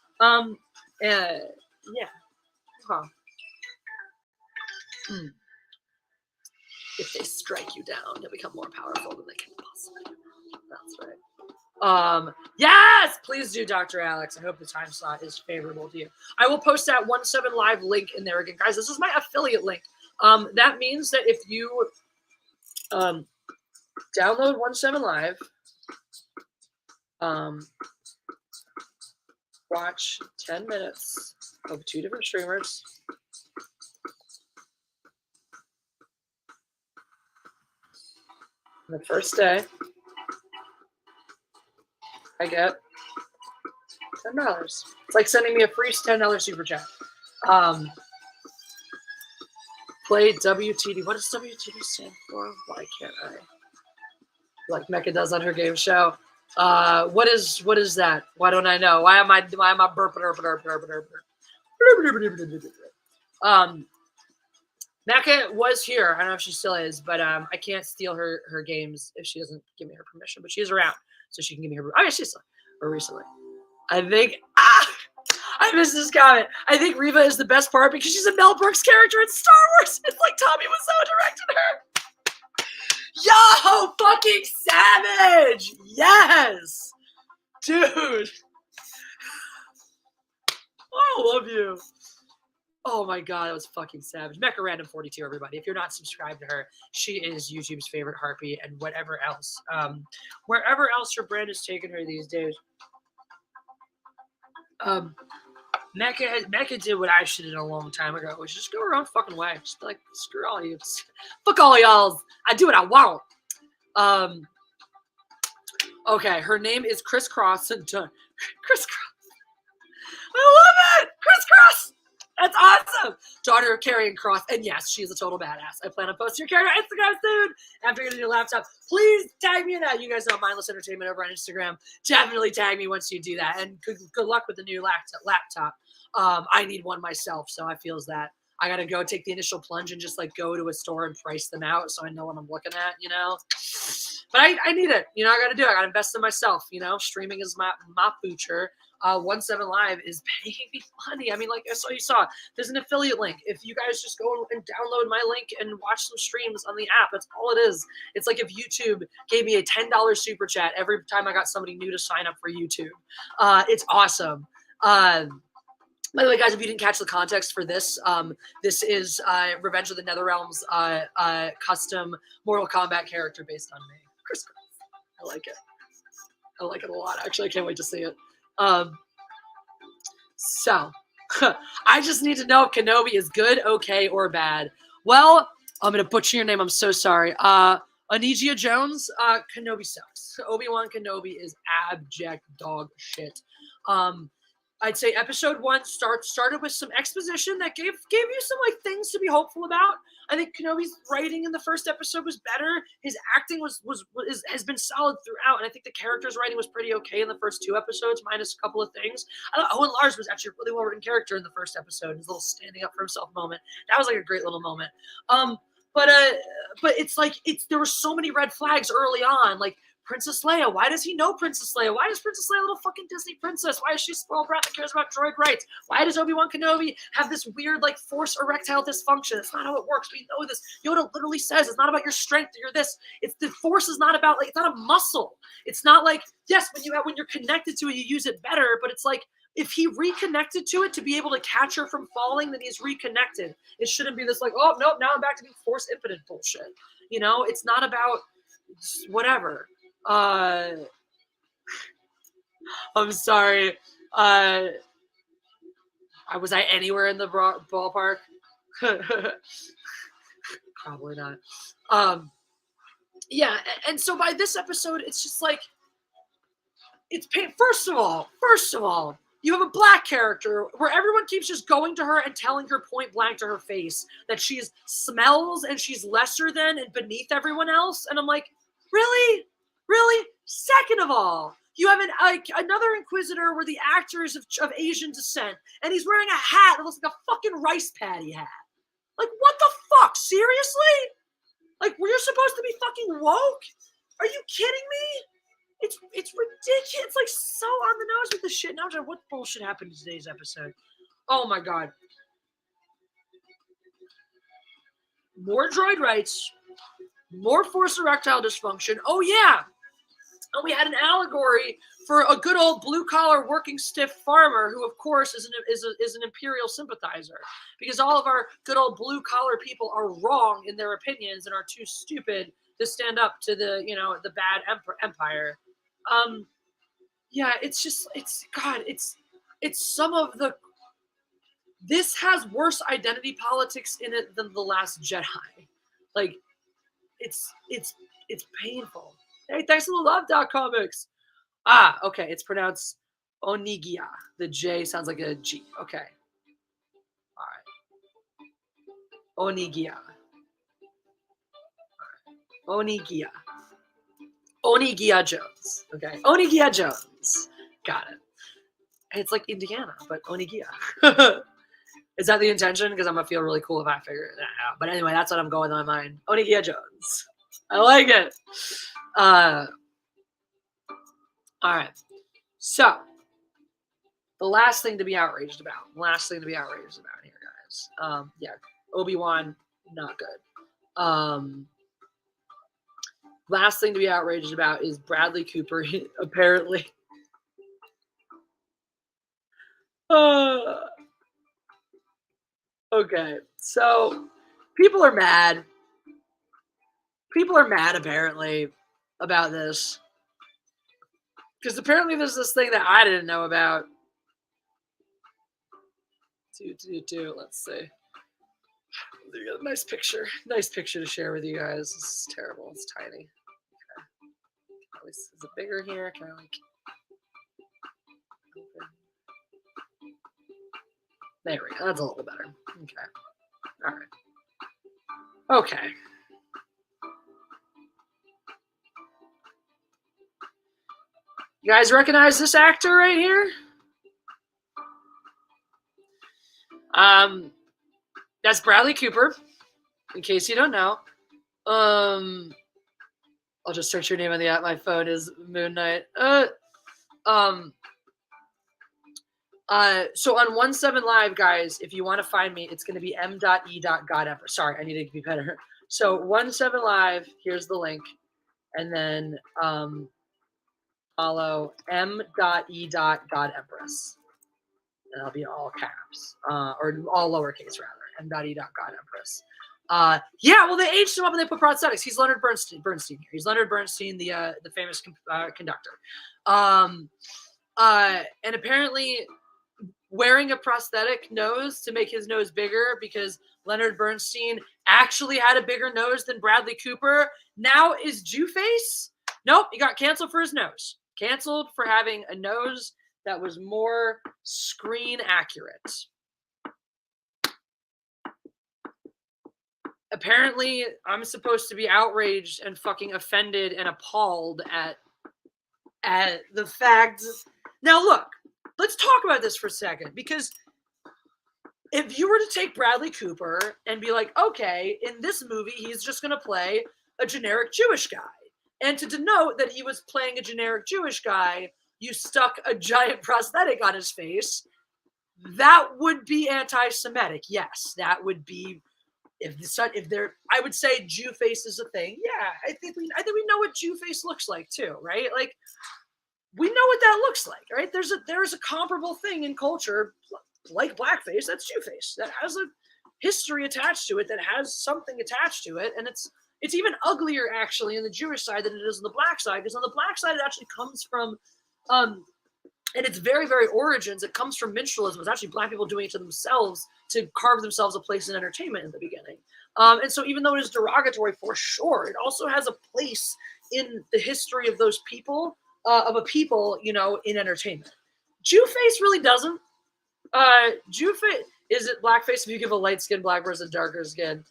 A: Yeah. Huh. If they strike you down, you'll become more powerful than they can possibly do. That's right. Yes, please do, Dr. Alex. I hope the time slot is favorable to you. I will post that 17 Live link in there again. Guys, this is my affiliate link. That means that if you download 17 Live, watch 10 minutes of 2 different streamers, the first day, I get $10. It's like sending me a free $10 super chat. Play WTD. What does WTD stand for? Why can't I? Like Mecca does on her game show. What is that? Why don't I know? Why am I burping? Mecca was here. I don't know if she still is, but I can't steal her games if she doesn't give me her permission. But she's around, so she can give me her. Oh yeah, she's still or recently. I think I missed this comment. I think Reva is the best part because she's a Mel Brooks character in Star Wars. It's like Tommy Wiseau directed her. Yo, fucking savage! Yes, dude. I love you. Oh my god, that was fucking savage. Mecca Random 42, everybody. If you're not subscribed to her, she is YouTube's favorite harpy and whatever else. Wherever else her brand is taking her these days. Mecca did what I should have done a long time ago, which is just go her own fucking way. Just be like, screw all you. Fuck all y'all. I do what I want. Okay, her name is Crisscross. Crisscross. I love it! Crisscross! That's awesome! Daughter of Carrie and Cross. And yes, she's a total badass. I plan on posting your character on Instagram soon after getting your laptop. Please tag me in that. You guys know Mindless Entertainment over on Instagram. Definitely tag me once you do that. And good luck with the new laptop. I need one myself, so I feels that. I got to go take the initial plunge and just like go to a store and price them out so I know what I'm looking at, you know? But I need it. You know, I got to do it. I got to invest in myself, you know? Streaming is my future. 17 Live is paying me money. I mean, like, so you saw, there's an affiliate link. If you guys just go and download my link and watch some streams on the app, that's all it is. It's like if YouTube gave me a $10 super chat every time I got somebody new to sign up for YouTube. It's awesome. By the way, guys, if you didn't catch the context for this, this is Revenge of the Netherrealm's custom Mortal Kombat character based on me. Chris, I like it. I like it a lot. Actually, I can't wait to see it. So, I just need to know if Kenobi is good, okay, or bad. Well, I'm going to butcher your name. I'm so sorry. Anigia Jones, Kenobi sucks. Obi-Wan Kenobi is abject dog shit. I'd say episode 1 started with some exposition that gave you some like things to be hopeful about. I think Kenobi's writing in the first episode was better. His acting has been solid throughout, and I think the character's writing was pretty okay in the first 2 episodes, minus a couple of things. I thought Owen Lars was actually a really well written character in the first episode. His little standing up for himself moment, that was like a great little moment. But it's like there were so many red flags early on, like Princess Leia. Why does he know Princess Leia? Why is Princess Leia a little fucking Disney princess? Why is she a spoiled brat that cares about droid rights? Why does Obi-Wan Kenobi have this weird like force erectile dysfunction? That's not how it works. We know this. Yoda literally says it's not about your strength or your this. It's the force is not about like it's not a muscle. It's not like yes, when you're connected to it, you use it better. But it's like if he reconnected to it to be able to catch her from falling, then he's reconnected. It shouldn't be this like oh nope now I'm back to being force impotent bullshit. You know, it's not about whatever. I'm sorry. Was I anywhere in the ballpark? Probably not. Yeah, and so by this episode, it's just like it's pain. First of all, you have a black character where everyone keeps just going to her and telling her point blank to her face that she smells and she's lesser than and beneath everyone else, and I'm like, really? Really? Second of all, you have another Inquisitor where the actor is of Asian descent, and he's wearing a hat that looks like a fucking rice paddy hat. Like, what the fuck? Seriously? Like, we're supposed to be fucking woke? Are you kidding me? It's ridiculous. It's like so on the nose with the shit. Now, what bullshit happened in today's episode? Oh my god. More droid rights. More force erectile dysfunction. Oh yeah. And we had an allegory for a good old blue-collar working stiff farmer who, of course, is an imperial sympathizer because all of our good old blue-collar people are wrong in their opinions and are too stupid to stand up to the bad empire. Yeah, it's some of the. This has worse identity politics in it than The Last Jedi. Like, it's painful. Hey, thanks to the love.comics. Ah, okay. It's pronounced Onigia. The J sounds like a G. Okay. All right. Onigia. All right. Onigia. Onigia Jones. Okay. Onigia Jones. Got it. It's like Indiana, but Onigia. Is that the intention? Because I'm going to feel really cool if I figure that out. But anyway, that's what I'm going in my mind. Onigia Jones. I like it. All right. So, the last thing to be outraged about. Here, guys. Yeah, Obi-Wan, not good. Last thing to be outraged about is Bradley Cooper, apparently. Okay, so people are mad. People are mad, apparently, about this. Because apparently there's this thing that I didn't know about. Let's see. Nice picture. Nice picture to share with you guys. This is terrible. It's tiny. Okay. Is it bigger here? Can I like... Okay. There we go. That's a little better. Okay. All right. Okay. You guys recognize this actor right here? That's Bradley Cooper, in case you don't know. I'll just search your name on the app. My phone is Moon Knight. So on 17 Live, guys, if you want to find me, it's going to be m.e.godemperor. Sorry, I need to be better. So 17 Live, here's the link. And then follow m.e.godempress. And that'll be all caps, or all lowercase rather. m.e.godempress. Yeah, well, they aged him up and they put prosthetics. He's Leonard Bernstein here. He's Leonard Bernstein, the famous conductor. And apparently wearing a prosthetic nose to make his nose bigger because Leonard Bernstein actually had a bigger nose than Bradley Cooper now is Jewface. Nope, he got canceled for his nose. Canceled for having a nose that was more screen accurate. Apparently, I'm supposed to be outraged and fucking offended and appalled at the fact. Now, look, let's talk about this for a second, because if you were to take Bradley Cooper and be like, okay, in this movie, he's just going to play a generic Jewish guy. And to denote that he was playing a generic Jewish guy, you stuck a giant prosthetic on his face. That would be anti-Semitic. Yes, that would be. If there, I would say Jewface is a thing. Yeah, I think we know what Jewface looks like too, right? Like, we know what that looks like, right? There's a comparable thing in culture like blackface. That's Jewface. That has a history attached to it. That has something attached to it, and it's even uglier actually in the Jewish side than it is on the black side, because on the black side it actually comes from, and its very, very origins, it comes from minstrelsism. It's actually black people doing it to themselves to carve themselves a place in entertainment in the beginning. And so even though it is derogatory for sure, it also has a place in the history of those people, of a people, in entertainment. Jewface really doesn't. Jewface, is it blackface if you give a light skin black person darker skin?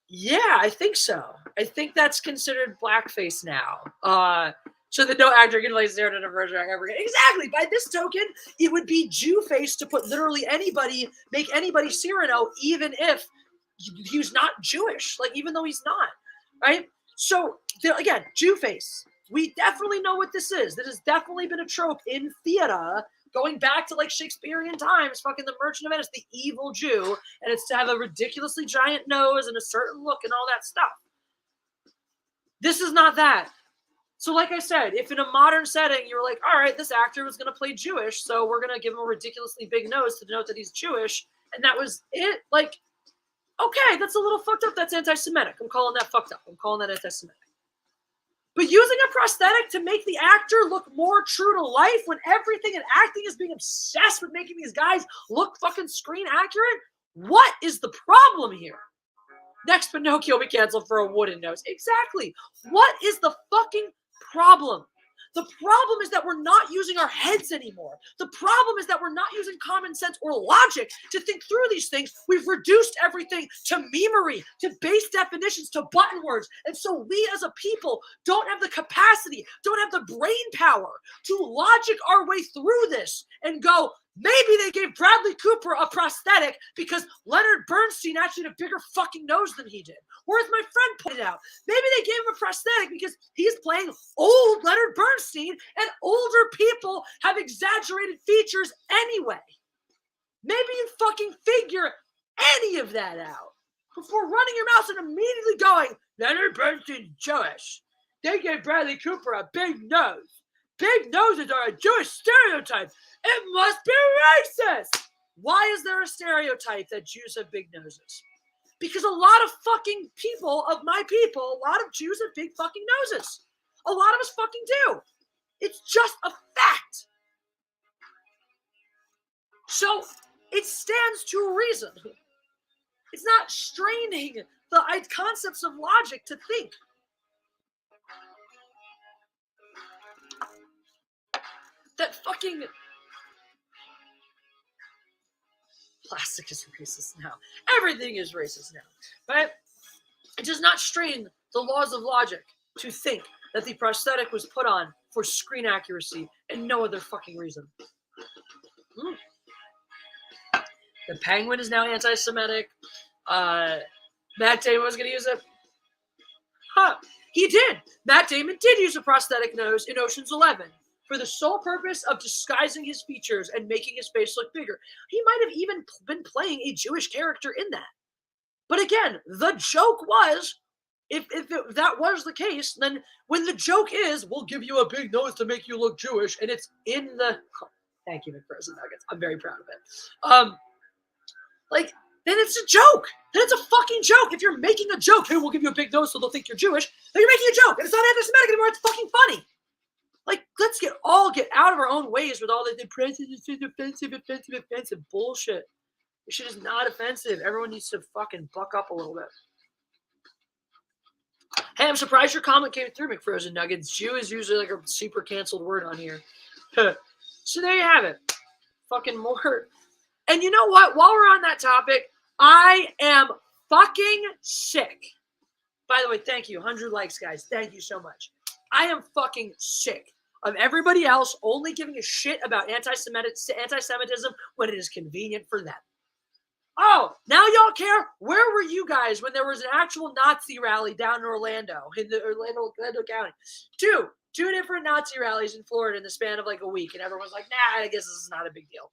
A: Yeah, I think so. I think that's considered blackface now. So that no actor can play stereotypical version ever again. Exactly. By this token, it would be Jewface to put literally anybody, make anybody Cyrano, even if he's not Jewish. Like, even though he's not, right? So again, Jewface. We definitely know what this is. This has definitely been a trope in theater going back to like Shakespearean times. Fucking the Merchant of Venice, the evil Jew, and it's to have a ridiculously giant nose and a certain look and all that stuff. This is not that. So like I said, if in a modern setting you're like, all right, this actor was going to play Jewish, so we're going to give him a ridiculously big nose to denote that he's Jewish, and that was it, like, okay, that's a little fucked up. That's anti-Semitic. I'm calling that fucked up. I'm calling that anti-Semitic. But using a prosthetic to make the actor look more true to life when everything in acting is being obsessed with making these guys look fucking screen accurate, what is the problem here? Next Pinocchio we canceled for a wooden nose. Exactly. What is the fucking problem? The problem is that we're not using our heads anymore. The problem is that we're not using common sense or logic to think through these things. We've reduced everything to memery, to base definitions, to button words. And so we as a people don't have the capacity, don't have the brain power to logic our way through this and go, maybe they gave Bradley Cooper a prosthetic because Leonard Bernstein actually had a bigger fucking nose than he did. Or as my friend pointed out, maybe they gave him a prosthetic because he's playing old Leonard Bernstein and older people have exaggerated features anyway. Maybe you fucking figure any of that out before running your mouth and immediately going, Leonard Bernstein's Jewish. They gave Bradley Cooper a big nose. Big noses are a Jewish stereotype. It must be racist. Why is there a stereotype that Jews have big noses? Because a lot of fucking people of my people, a lot of Jews have big fucking noses. A lot of us fucking do. It's just a fact. So it stands to reason. It's not straining the concepts of logic to think. That fucking plastic is racist now. Everything is racist now. But it does not strain the laws of logic to think that the prosthetic was put on for screen accuracy and no other fucking reason. The Penguin is now anti-Semitic. Matt Damon was going to use it. He did. Matt Damon did use a prosthetic nose in Ocean's 11 for the sole purpose of disguising his features and making his face look bigger. He might have even been playing a Jewish character in that. But again, the joke was, if that was the case, then when the joke is, we'll give you a big nose to make you look Jewish, and it's in the... Thank you, McPherson Nuggets. I'm very proud of it. Then it's a joke. Then it's a fucking joke. If you're making a joke, hey, we'll give you a big nose so they'll think you're Jewish, then you're making a joke, and it's not anti-Semitic anymore. It's fucking funny. Like, let's get out of our own ways with all the offensive bullshit. This shit is not offensive. Everyone needs to fucking buck up a little bit. Hey, I'm surprised your comment came through, McFrozen Nuggets. Jew is usually like a super canceled word on here. So there you have it. Fucking more. And you know what? While we're on that topic, I am fucking sick. By the way, thank you. 100 likes, guys. Thank you so much. I am fucking sick of everybody else only giving a shit about anti-Semitism when it is convenient for them. Oh, now y'all care? Where were you guys when there was an actual Nazi rally down in Orlando Orlando County? Two different Nazi rallies in Florida in the span of like a week, and everyone's like, nah, I guess this is not a big deal.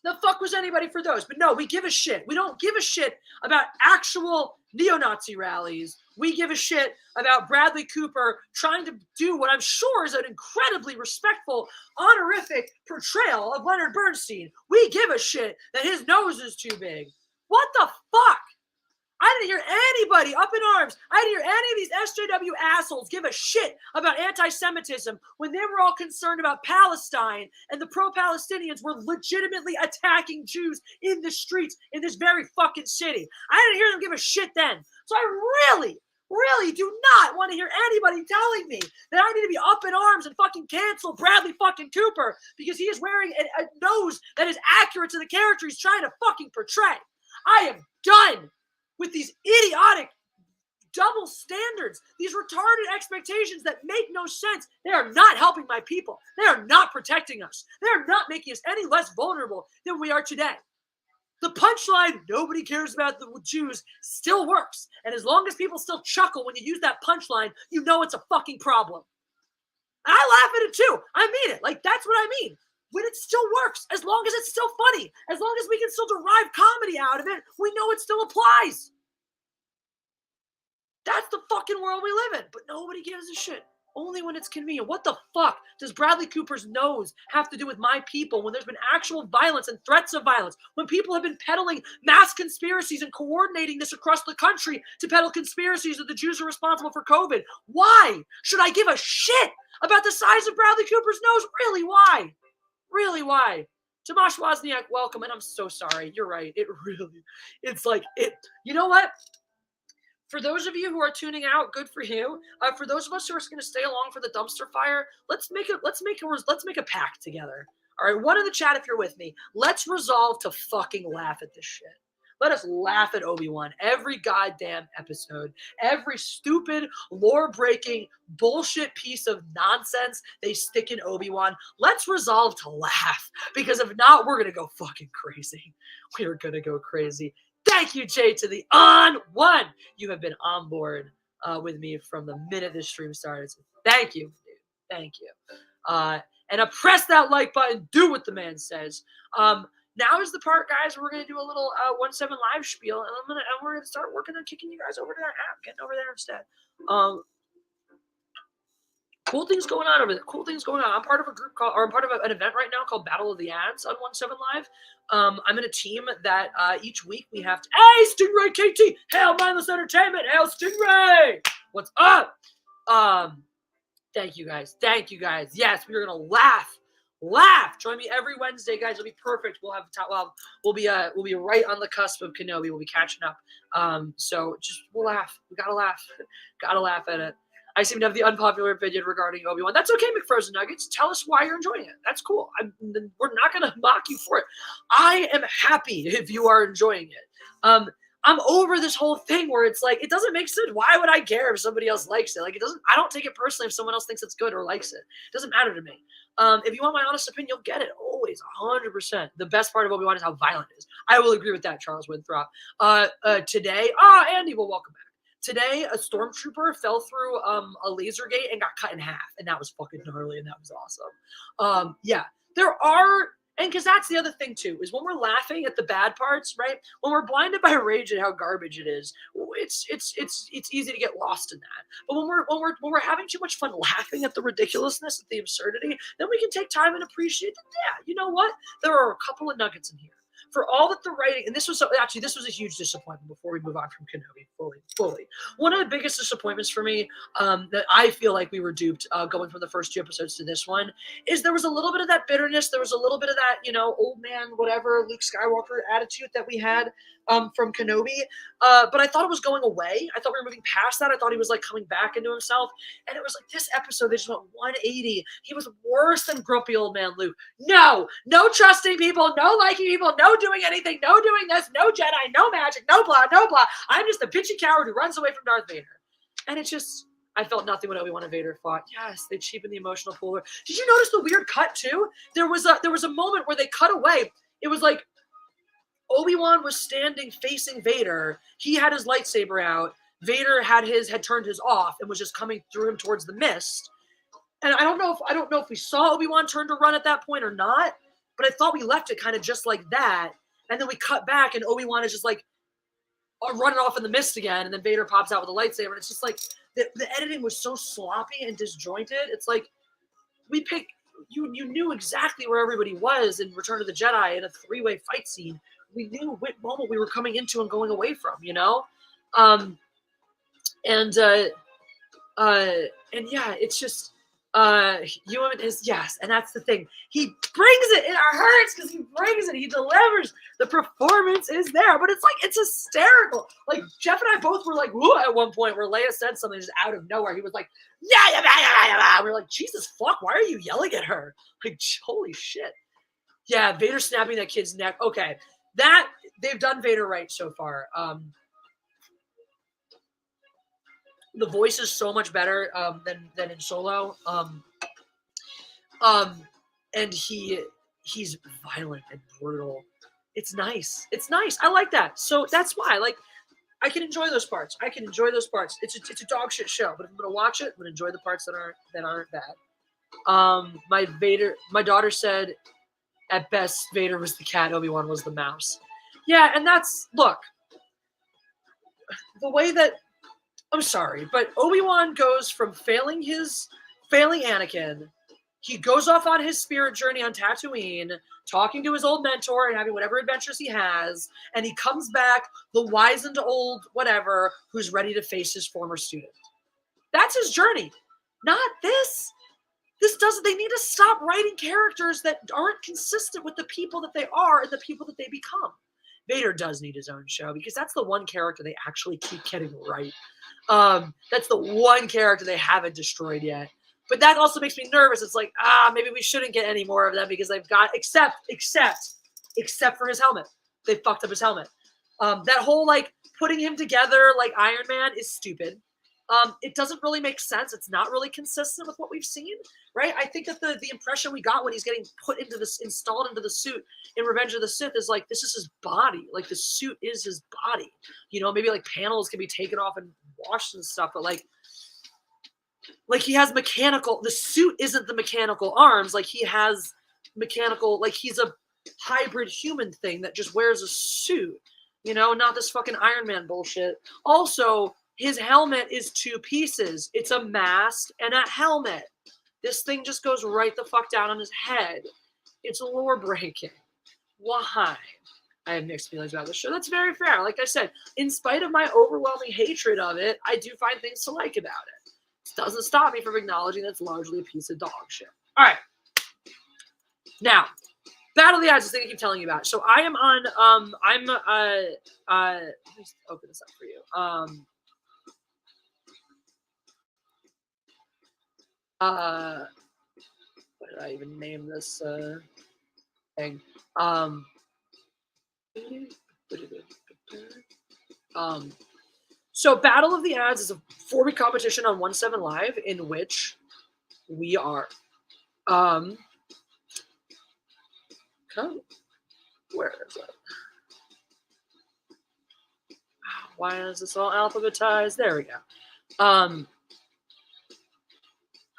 A: The fuck was anybody for those? But no, we give a shit. We don't give a shit about actual neo-Nazi rallies. We give a shit about Bradley Cooper trying to do what I'm sure is an incredibly respectful, honorific portrayal of Leonard Bernstein. We give a shit that his nose is too big. What the fuck? I didn't hear anybody up in arms. I didn't hear any of these SJW assholes give a shit about anti-Semitism when they were all concerned about Palestine and the pro-Palestinians were legitimately attacking Jews in the streets in this very fucking city. I didn't hear them give a shit then. So I really do not want to hear anybody telling me that I need to be up in arms and fucking cancel Bradley fucking Cooper because he is wearing a nose that is accurate to the character he's trying to fucking portray. I am done with these idiotic double standards, these retarded expectations that make no sense. They are not helping my people. They are not protecting us. They are not making us any less vulnerable than we are today. The punchline, nobody cares about the Jews, still works. And as long as people still chuckle when you use that punchline, you know it's a fucking problem. And I laugh at it too. I mean it. Like, that's what I mean. When it still works, as long as it's still funny, as long as we can still derive comedy out of it, we know it still applies. That's the fucking world we live in. But nobody gives a shit. Only when it's convenient. What the fuck does Bradley Cooper's nose have to do with my people when there's been actual violence and threats of violence? When people have been peddling mass conspiracies and coordinating this across the country to peddle conspiracies that the Jews are responsible for COVID? Why should I give a shit about the size of Bradley Cooper's nose? Really, why? Really, why? Tomasz Wozniak, welcome, and I'm so sorry. You're right. It's like, you know what? For those of you who are tuning out, good for you. For those of us who are going to stay along for the dumpster fire, let's make a pact together. All right, one in the chat if you're with me. Let's resolve to fucking laugh at this shit. Let us laugh at Obi-Wan every goddamn episode. Every stupid, lore-breaking, bullshit piece of nonsense they stick in Obi-Wan. Let's resolve to laugh. Because if not, we're going to go fucking crazy. We are going to go crazy. Thank you, Jay, to the on one. You have been on board with me from the minute this stream started. So thank you, dude. Thank you. And press that like button. Do what the man says. Now is the part, guys, where we're going to do a little 1-7 live spiel, and we're going to start working on kicking you guys over to that app, getting over there instead. Cool things going on over there. Cool things going on. I'm part of a group called, or I'm part of an event right now called Battle of the Ads on 1-7 Live. I'm in a team that each week we have to, hey, Stingray KT, hail Mindless Entertainment, hail Stingray, what's up? Thank you guys. Thank you guys. Yes, we are going to laugh. Join me every Wednesday, guys. It'll be perfect. We'll be right on the cusp of Kenobi. We'll be catching up. So just we'll laugh. We gotta laugh. Gotta laugh at it. I seem to have the unpopular opinion regarding Obi-Wan. That's okay, McFrozen Nuggets. Tell us why you're enjoying it. That's cool. We're not gonna mock you for it. I am happy if you are enjoying it. I'm over this whole thing where it's like, it doesn't make sense. Why would I care if somebody else likes it? Like, it doesn't, I don't take it personally if someone else thinks it's good or likes it. It doesn't matter to me. If you want my honest opinion, you'll get it. Always, 100%. The best part of Obi-Wan is how violent it is. I will agree with that, Charles Winthrop. Today, Andy, well, welcome back. Today, a stormtrooper fell through a laser gate and got cut in half. And that was fucking gnarly, and that was awesome. Yeah, there are... And because that's the other thing, too, is when we're laughing at the bad parts, right? When we're blinded by rage at how garbage it is, it's easy to get lost in that. But when we're having too much fun laughing at the ridiculousness, at the absurdity, then we can take time and appreciate that, yeah, you know what? There are a couple of nuggets in here. For all that the writing, and this was a huge disappointment before we move on from Kenobi fully. One of the biggest disappointments for me that I feel like we were duped going from the first 2 episodes to this one is there was a little bit of that bitterness. There was a little bit of that, old man, whatever, Luke Skywalker attitude that we had from Kenobi. But I thought it was going away. I thought we were moving past that. I thought he was like coming back into himself. And it was like this episode, they just went 180. He was worse than grumpy old man Luke. No trusting people, no liking people, no doing anything, no doing this, no Jedi, no magic, no blah. I'm just a bitchy coward who runs away from Darth Vader. And it's just, I felt nothing when Obi-Wan and Vader fought. Yes, they cheapened the emotional pull. Did you notice the weird cut too? There was a moment where they cut away. It was like Obi-Wan was standing facing Vader. He had his lightsaber out. Vader had turned his off and was just coming through him towards the mist. And I don't know if we saw Obi-Wan turn to run at that point or not, but I thought we left it kind of just like that. And then we cut back and Obi-Wan is just like running off in the mist again. And then Vader pops out with a lightsaber. And it's just like the editing was so sloppy and disjointed. It's like you knew exactly where everybody was in Return of the Jedi in a 3-way fight scene. We knew what moment we were coming into and going away from, And yeah, it's just Ewan is, yes, and that's the thing. He brings it in our hearts because he brings it. He delivers. The performance is there, but it's like it's hysterical. Like Jeff and I both were like, whoa, at one point where Leia said something just out of nowhere. He was like, yeah. We're like, Jesus fuck, why are you yelling at her? Like, holy shit. Yeah, Vader snapping that kid's neck. Okay, that they've done Vader right so far. The voice is so much better than in Solo. And he's violent and brutal. It's nice. I like that. So that's why, like, I can enjoy those parts. It's a dog shit show, but if I'm gonna watch it, I'm gonna enjoy the parts that aren't bad. My daughter said, at best, Vader was the cat, Obi-Wan was the mouse. Yeah, and look, the way that, I'm sorry, but Obi-Wan goes from failing Anakin. He goes off on his spirit journey on Tatooine, talking to his old mentor and having whatever adventures he has, and he comes back, the wizened old whatever, who's ready to face his former student. That's his journey, not this. They need to stop writing characters that aren't consistent with the people that they are and the people that they become. Vader does need his own show because that's the one character they actually keep getting right. That's the one character they haven't destroyed yet. But that also makes me nervous. It's like, maybe we shouldn't get any more of them because they've got, except for his helmet. They fucked up his helmet. That whole, like, putting him together like Iron Man is stupid. It doesn't really make sense. It's not really consistent with what we've seen, right? I think that the impression we got when he's getting installed into the suit in Revenge of the Sith is like, this is his body. Like, the suit is his body. Maybe like panels can be taken off and washed and stuff, but like he has mechanical, the suit isn't the mechanical arms. Like, he has mechanical, like he's a hybrid human thing that just wears a suit, not this fucking Iron Man bullshit. Also, his helmet is 2 pieces. It's a mask and a helmet. This thing just goes right the fuck down on his head. It's lore breaking. Why? I have mixed feelings about this show. That's very fair. Like I said, in spite of my overwhelming hatred of it, I do find things to like about it. It doesn't stop me from acknowledging that it's largely a piece of dog shit. All right. Now, Battle of the Odds is the thing I keep telling you about. So I am on, let me just open this up for you. What did I even name this thing? So Battle of the Ads is a 4-week competition on 17 Live in which we are where is it? Why is this all alphabetized? There we go. Oh,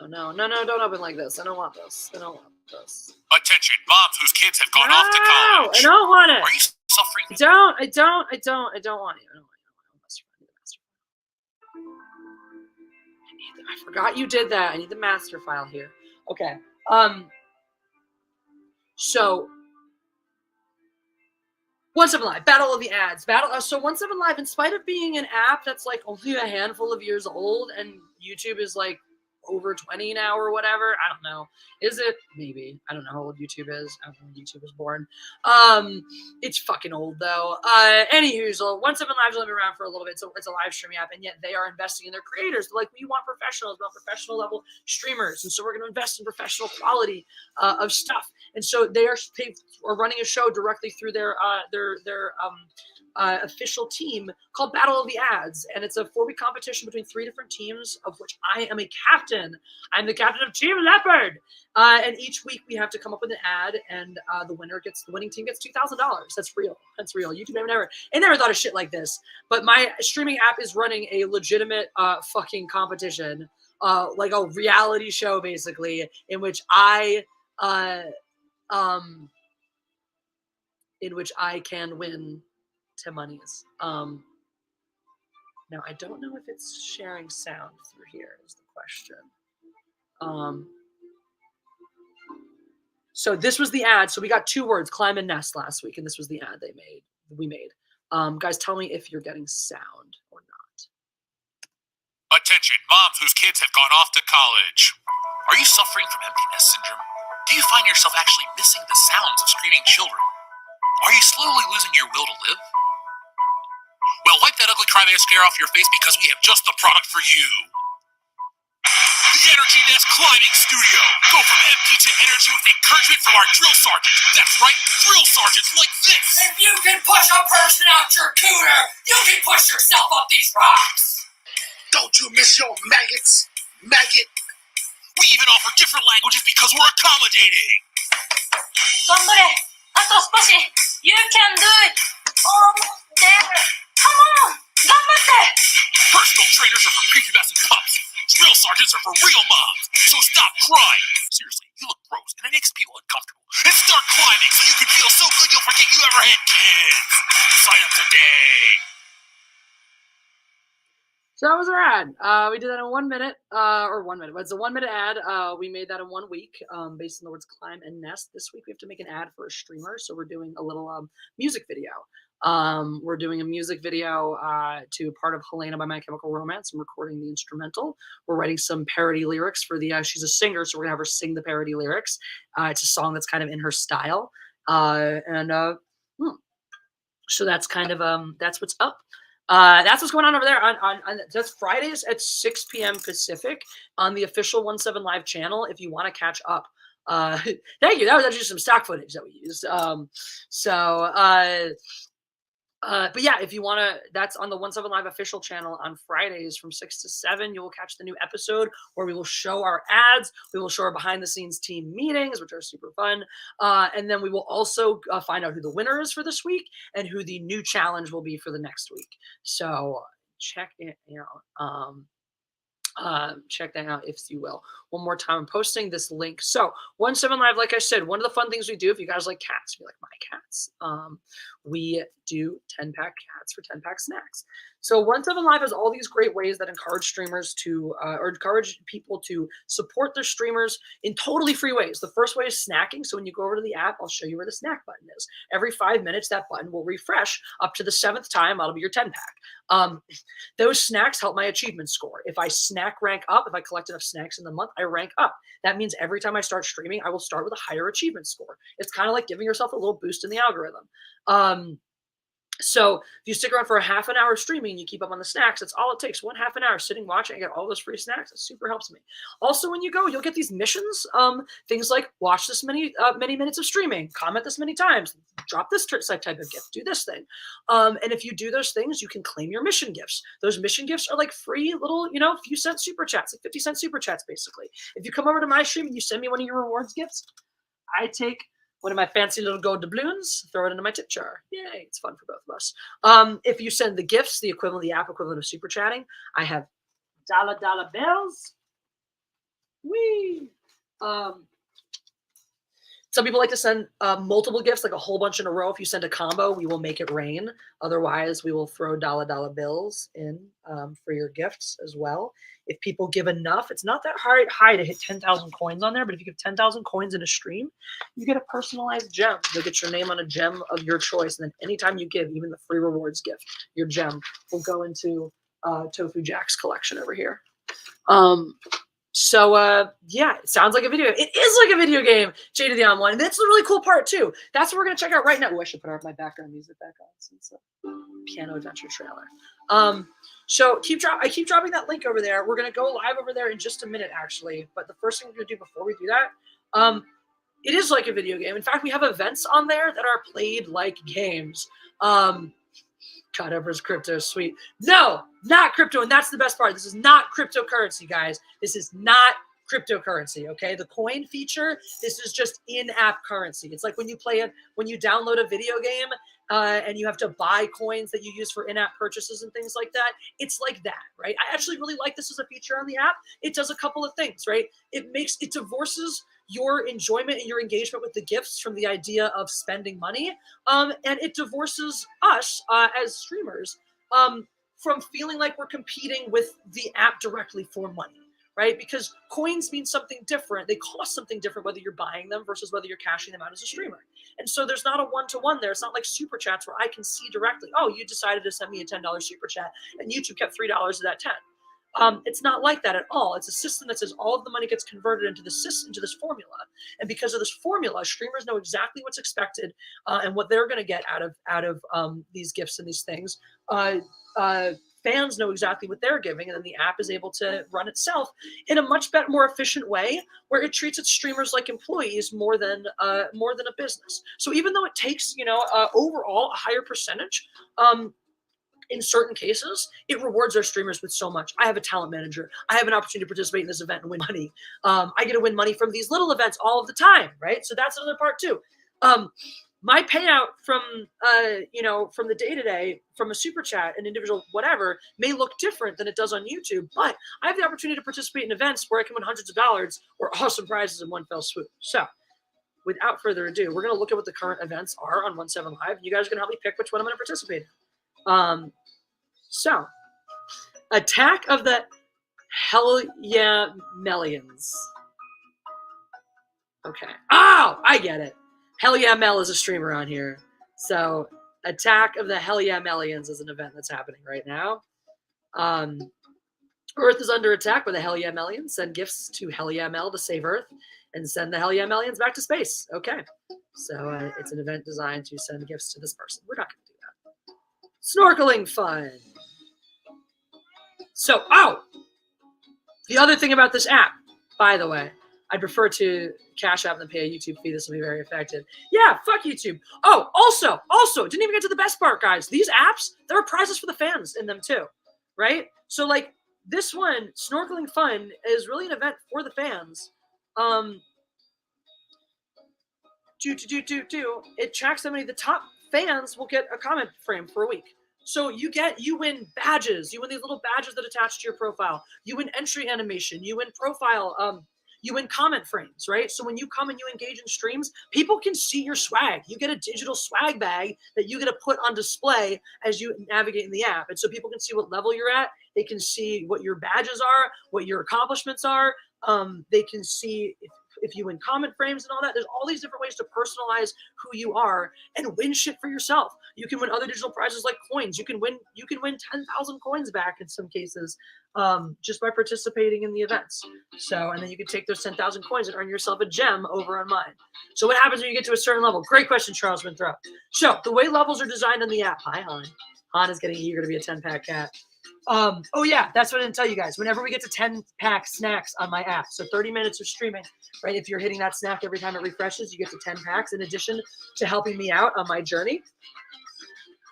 A: no, don't open like this. I don't want this.
C: Attention, moms whose kids have gone off to college.
A: I don't want it.
C: Are you suffering?
A: I don't want it. I forgot you did that. I need the master file here. Okay. So 17 Live, Battle of the Ads. So 17 Live, in spite of being an app that's like only a handful of years old, and YouTube is like over 20 now or whatever. I don't know. Is it? Maybe. I don't know how old YouTube is. I don't know when YouTube was born. It's fucking old though. Anywho, so 17 Live's only been around for a little bit, so it's a live streaming app, and yet they are investing in their creators. They're like, we want professionals, we want professional level streamers, and so we're going to invest in professional quality of stuff. And so they are running a show directly through their official team called Battle of the Ads, and it's a 4-week competition between 3 different teams, of which I am a captain. I'm the captain of Team Leopard, and each week we have to come up with an ad, and the winning team gets $2,000. That's real. That's real. YouTube never thought of shit like this. But my streaming app is running a legitimate fucking competition, like a reality show basically, in which I can win $10. Now I don't know if it's sharing sound through here is the question. So this was the ad. So we got 2 words, climb and nest, last week, and this was the ad we made. Guys, tell me if you're getting sound or not.
C: Attention, moms whose kids have gone off to college. Are you suffering from empty nest syndrome? Do you find yourself actually missing the sounds of screaming children? Are you slowly losing your will to live? Well, wipe that ugly crybaby scare off your face, because we have just the product for you. The Energy Nest Climbing Studio. Go from empty to energy with encouragement from our drill sergeants. That's right, drill sergeants like this.
D: If you can push a person out your cooter, you can push yourself up these rocks.
C: Don't you miss your maggots, maggot? We even offer different languages because we're accommodating.
D: 頑張れ。あと少し。You can do it. Almost there. Come on. 頑張って。
C: Personal trainers are for prepubescent pups. Drill sergeants are for real moms. So stop crying. Seriously, you look gross and it makes people uncomfortable. And start climbing so you can feel so good you'll forget you ever had kids. Sign up today.
A: So that was our ad. We did that in 1 minute, or 1 minute. But it's a 1 minute ad. We made that in 1 week, based on the words climb and nest. This week we have to make an ad for a streamer, so we're doing a little music video. We're doing a music video to part of Helena by My Chemical Romance. I'm recording the instrumental. We're writing some parody lyrics for the. She's a singer, so we're gonna have her sing the parody lyrics. It's a song that's kind of in her style, so that's kind of that's what's up. That's what's going on over there on that's Fridays at 6 p.m. Pacific on the official 17 Live channel if you want to catch up. Thank you. That was actually some stock footage that we used. But yeah, if you want to, that's on the 17 Live official channel on Fridays from 6 to 7. You will catch the new episode where we will show our ads. We will show our behind the scenes team meetings, which are super fun. And then we will also find out who the winner is for this week and who the new challenge will be for the next week. So check it out. Check that out if you will. One more time, I'm posting this link. So 17 Live, like I said, one of the fun things we do, if you guys like cats, if you like my cats, we do 10-pack cats for 10-pack snacks. So 17 Live has all these great ways that encourage streamers to, or encourage people to support their streamers in totally free ways. The first way is snacking. So when you go over to the app, I'll show you where the snack button is. Every 5 minutes, that button will refresh up to the 7th time. That'll be your 10-pack. Those snacks help my achievement score. If I snack rank up, if I collect enough snacks in the month, I rank up. That means every time I start streaming, I will start with a higher achievement score. It's kind of like giving yourself a little boost in the algorithm. So if you stick around for a half an hour streaming, you keep up on the snacks. That's all it takes. 1 half an hour sitting watching, I get all those free snacks. It super helps me. Also, when you go, you'll get these missions. Things like watch this many minutes of streaming, comment this many times, drop this type of gift, do this thing. And if you do those things, you can claim your mission gifts. Those mission gifts are like free little, few cent super chats, like 50-cent super chats, basically. If you come over to my stream and you send me one of your rewards gifts, I take one of my fancy little gold doubloons, throw it into my tip jar. Yay, it's fun for both of us. If you send the gifts, the app equivalent of super chatting, I have dollar bills. Whee! Some people like to send multiple gifts, like a whole bunch in a row. If you send a combo, we will make it rain. Otherwise, we will throw dollar bills in for your gifts as well. If people give enough, it's not that high to hit 10,000 coins on there, but if you give 10,000 coins in a stream, you get a personalized gem. You'll get your name on a gem of your choice. And then anytime you give, even the free rewards gift, your gem will go into Tofu Jack's collection over here. Yeah, it sounds like a video. It is like a video game, Jada the Online. That's the really cool part too. That's what we're gonna check out right now. Oh, I should put my background music back on since piano adventure trailer. So I keep dropping that link over there. We're gonna go live over there in just a minute, actually. But the first thing we're gonna do before we do that, it is like a video game. In fact, we have events on there that are played like games. God, Ever's crypto, sweet. No, not crypto, and that's the best part. This is not cryptocurrency, guys. This is not cryptocurrency, okay? The coin feature, this is just in-app currency. It's like when you download a video game and you have to buy coins that you use for in-app purchases and things like that. It's like that, right? I actually really like this as a feature on the app. It does a couple of things, right? It divorces your enjoyment and your engagement with the gifts from the idea of spending money. And it divorces us as streamers from feeling like we're competing with the app directly for money, right? Because coins mean something different. They cost something different whether you're buying them versus whether you're cashing them out as a streamer. And so there's not a one-to-one there. It's not like super chats where I can see directly, oh, you decided to send me a $10 super chat and YouTube kept $3 of that 10. It's not like that at all. It's a system that says all of the money gets converted into this formula. And because of this formula, streamers know exactly what's expected and what they're going to get out of these gifts and these things. Fans know exactly what they're giving, and then the app is able to run itself in a much better, more efficient way, where it treats its streamers like employees more than a business. So even though it takes, overall a higher percentage, in certain cases, it rewards our streamers with so much. I have a talent manager. I have an opportunity to participate in this event and win money. I get to win money from these little events all of the time, right? So that's another part too. My payout from the day-to-day, from a super chat, an individual whatever, may look different than it does on YouTube, but I have the opportunity to participate in events where I can win hundreds of dollars or awesome prizes in one fell swoop. So without further ado, we're going to look at what the current events are on 17 Live. You guys are going to help me pick which one I'm going to participate in. So, Attack of the Hell Yeah Mellions. Okay. Oh, I get it. Hell Yeah Mel is a streamer on here. So, Attack of the Hell Yeah Mellions is an event that's happening right now. Earth is under attack by the Hell Yeah Mellions. Send gifts to Hell Yeah Mel to save Earth and send the Hell Yeah Mellions back to space. Okay. So, it's an event designed to send gifts to this person. We're not going to do that. Snorkeling fun. So, the other thing about this app, by the way, I'd prefer to cash app than pay a YouTube fee. This will be very effective. Yeah, fuck YouTube. Oh, also, didn't even get to the best part, guys. These apps, there are prizes for the fans in them too, right? So, like, this one, Snorkeling Fun, is really an event for the fans. It tracks how many the top fans will get a comment frame for a week. So you win badges. You win these little badges that attach to your profile. You win entry animation. You win profile. You win comment frames, right? So when you come and you engage in streams, people can see your swag. You get a digital swag bag that you get to put on display as you navigate in the app. And so people can see what level you're at. They can see what your badges are, what your accomplishments are. They can see if you win comment frames and all that. There's all these different ways to personalize who you are and win shit for yourself. You can win other digital prizes like coins. You can win 10,000 coins back in some cases just by participating in the events. So, and then you can take those 10,000 coins and earn yourself a gem over on mine. So what happens when you get to a certain level? Great question, Charles Winthrop. So the way levels are designed in the app. Hi, Han. Han is getting eager to be a 10-pack cat. Oh yeah, that's what I didn't tell you guys. Whenever we get to 10-pack snacks on my app, so 30 minutes of streaming, right? If you're hitting that snack every time it refreshes, you get to 10 packs in addition to helping me out on my journey.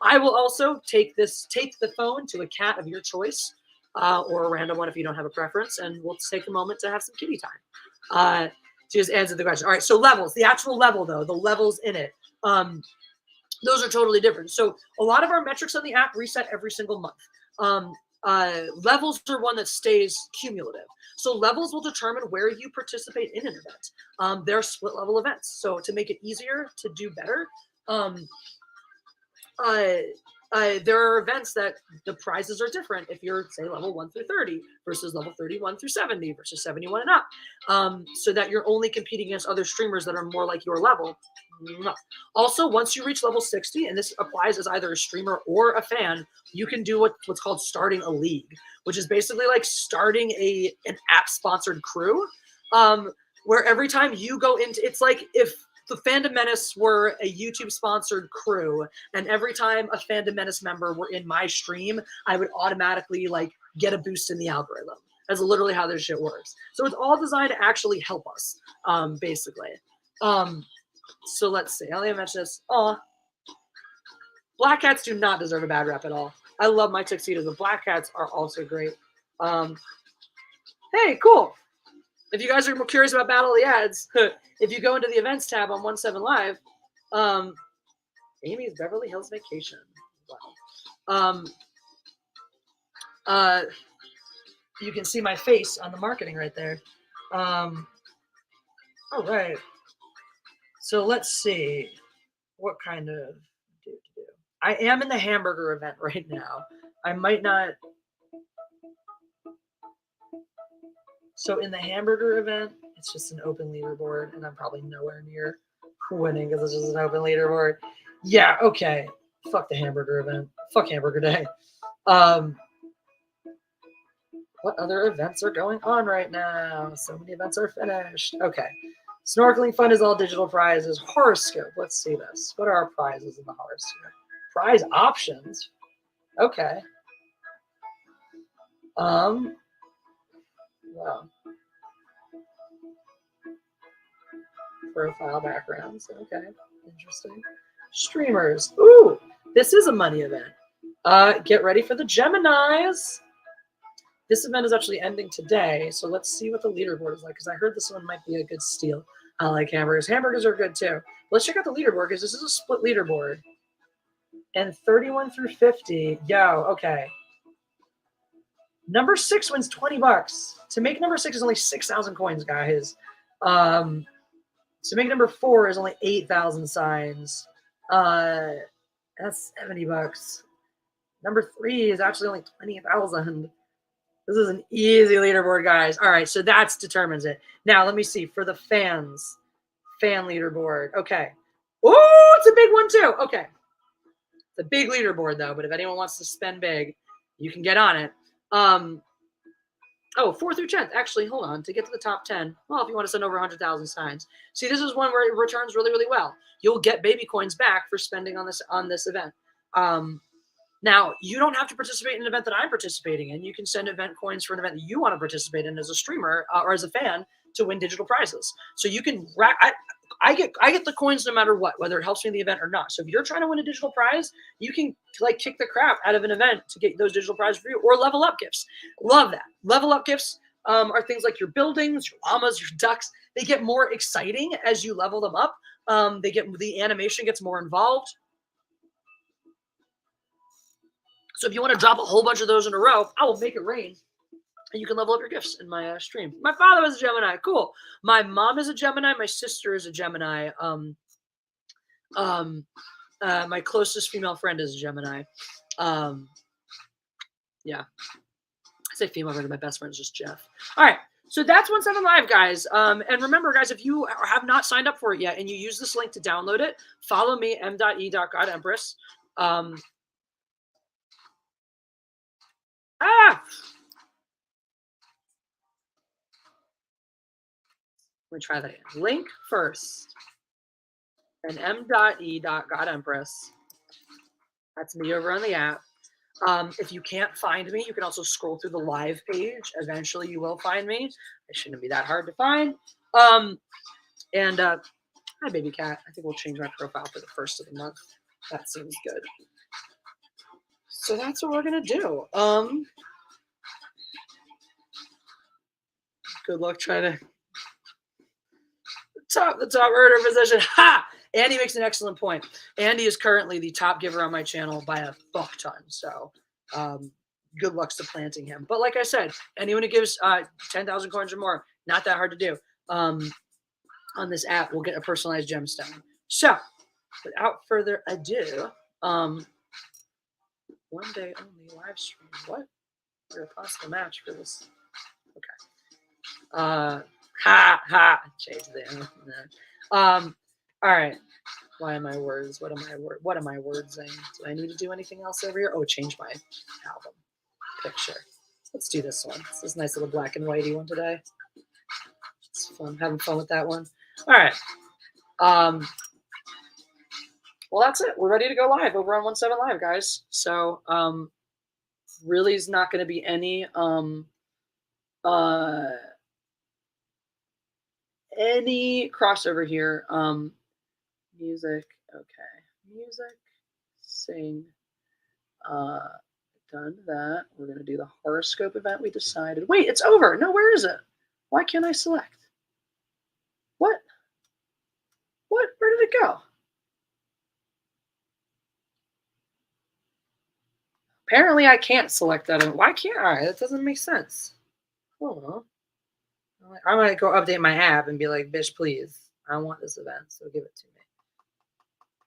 A: I will also take the phone to a cat of your choice, or a random one if you don't have a preference, and we'll take a moment to have some kitty time. To just answer the question. All right, so levels, the actual level though, the levels in it, those are totally different. So a lot of our metrics on the app reset every single month. Levels are one that stays cumulative. So levels will determine where you participate in an event. They're split level events. So to make it easier to do better, there are events that the prizes are different if you're, say, level 1 through 30 versus level 31 through 70 versus 71 and up, so that you're only competing against other streamers that are more like your level. Also, once you reach level 60, and this applies as either a streamer or a fan, you can do what's called starting a league, which is basically like starting an app-sponsored crew, where every time you go into, it's like if the Fandom Menace were a YouTube-sponsored crew, and every time a Fandom Menace member were in my stream, I would automatically like get a boost in the algorithm. That's literally how this shit works. So it's all designed to actually help us, basically. So let's see. I'll even mention this. Oh, black cats do not deserve a bad rep at all. I love my tuxedos, but black cats are also great. Hey, cool. If you guys are more curious about Battle of the Ads, if you go into the events tab on 17 Live, Amy's Beverly Hills Vacation. Wow. You can see my face on the marketing right there. All right. So let's see. What kind of do? I am in the hamburger event right now. I might not. So in the hamburger event, it's just an open leaderboard, and I'm probably nowhere near winning because it's just an open leaderboard. Yeah, okay. Fuck the hamburger event. Fuck hamburger day. What other events are going on right now? So many events are finished. Okay. Snorkeling fun is all digital prizes. Horoscope. Let's see this. What are our prizes in the horoscope? Prize options. Okay. Wow. Profile backgrounds. Okay. Interesting. Streamers. Ooh, this is a money event. Get ready for the Geminis. This event is actually ending today, so let's see what the leaderboard is like, because I heard this one might be a good steal. I like hamburgers. Hamburgers are good, too. Let's check out the leaderboard, because this is a split leaderboard. And 31 through 50. Yo, okay. Number 6 wins $20. To make number 6 is only 6,000 coins, guys. To make number 4 is only 8,000 signs. That's $70. Number 3 is actually only 20,000. This is an easy leaderboard, guys. All right, so that determines it. Now, let me see. For the fans, fan leaderboard. Okay. Oh, it's a big one, too. Okay. It's a big leaderboard, though, but if anyone wants to spend big, you can get on it. 4 through 10th. Actually, hold on. To get to the top 10, well, if you want to send over 100,000 signs. See, this is one where it returns really, really well. You'll get baby coins back for spending on this event. Now, you don't have to participate in an event that I'm participating in. You can send event coins for an event that you want to participate in as a streamer or as a fan to win digital prizes. So you can I get the coins no matter what, whether it helps me in the event or not. So if you're trying to win a digital prize, you can like kick the crap out of an event to get those digital prizes for you, or level up gifts. Love that. Level up gifts are things like your buildings, your llamas, your ducks. They get more exciting as you level them up. The animation gets more involved. So if you want to drop a whole bunch of those in a row, I will make it rain. And you can level up your gifts in my stream. My father was a Gemini. Cool. My mom is a Gemini. My sister is a Gemini. My closest female friend is a Gemini. Yeah. I say female friend. My best friend is just Jeff. All right. So that's 17 Live, guys. And remember, guys, if you have not signed up for it yet and you use this link to download it, follow me, m.e.godempress. Let me try that again. Link first. And m.e.godempress. That's me over on the app. If you can't find me, you can also scroll through the live page. Eventually, you will find me. It shouldn't be that hard to find. Hi, baby cat. I think we'll change my profile for the first of the month. That seems good. So that's what we're going to do. Good luck trying to the top earner position. Ha! Andy makes an excellent point. Andy is currently the top giver on my channel by a fuck ton. So good luck supplanting him. But like I said, anyone who gives 10,000 coins or more, not that hard to do. On this app, will get a personalized gemstone. So, without further ado, one day only live stream. What? We're a possible match for this. Okay. Change the all right. Why am I words? What am I words saying? Do I need to do anything else over here? Oh, change my album picture. Let's do this one. This is a nice little black and whitey one today. It's fun. Having fun with that one. All right. Well, that's it. We're ready to go live over on 17 Live, guys. So, really is not going to be any crossover here. Music, okay. Music, sing. Done that. We're going to do the horoscope event we decided. Wait, it's over. No, where is it? Why can't I select? What? Where did it go? Apparently I can't select that. Why can't I? That doesn't make sense. Oh, I might go update my app and be like, bitch, please. I want this event, so give it to me.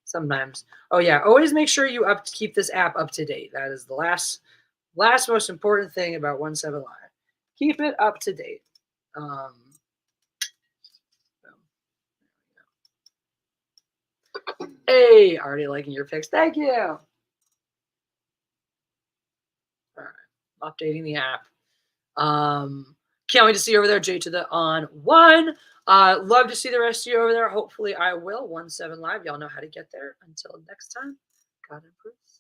A: Sometimes. Oh yeah, always make sure you keep this app up to date. That is the last most important thing about 17 Live. Keep it up to date. Hey, already liking your pics. Thank you. All right, updating the app. Can't wait to see you over there, J to the on one. Love to see the rest of you over there. Hopefully I will. 17 Live. Y'all know how to get there. Until next time, God improves.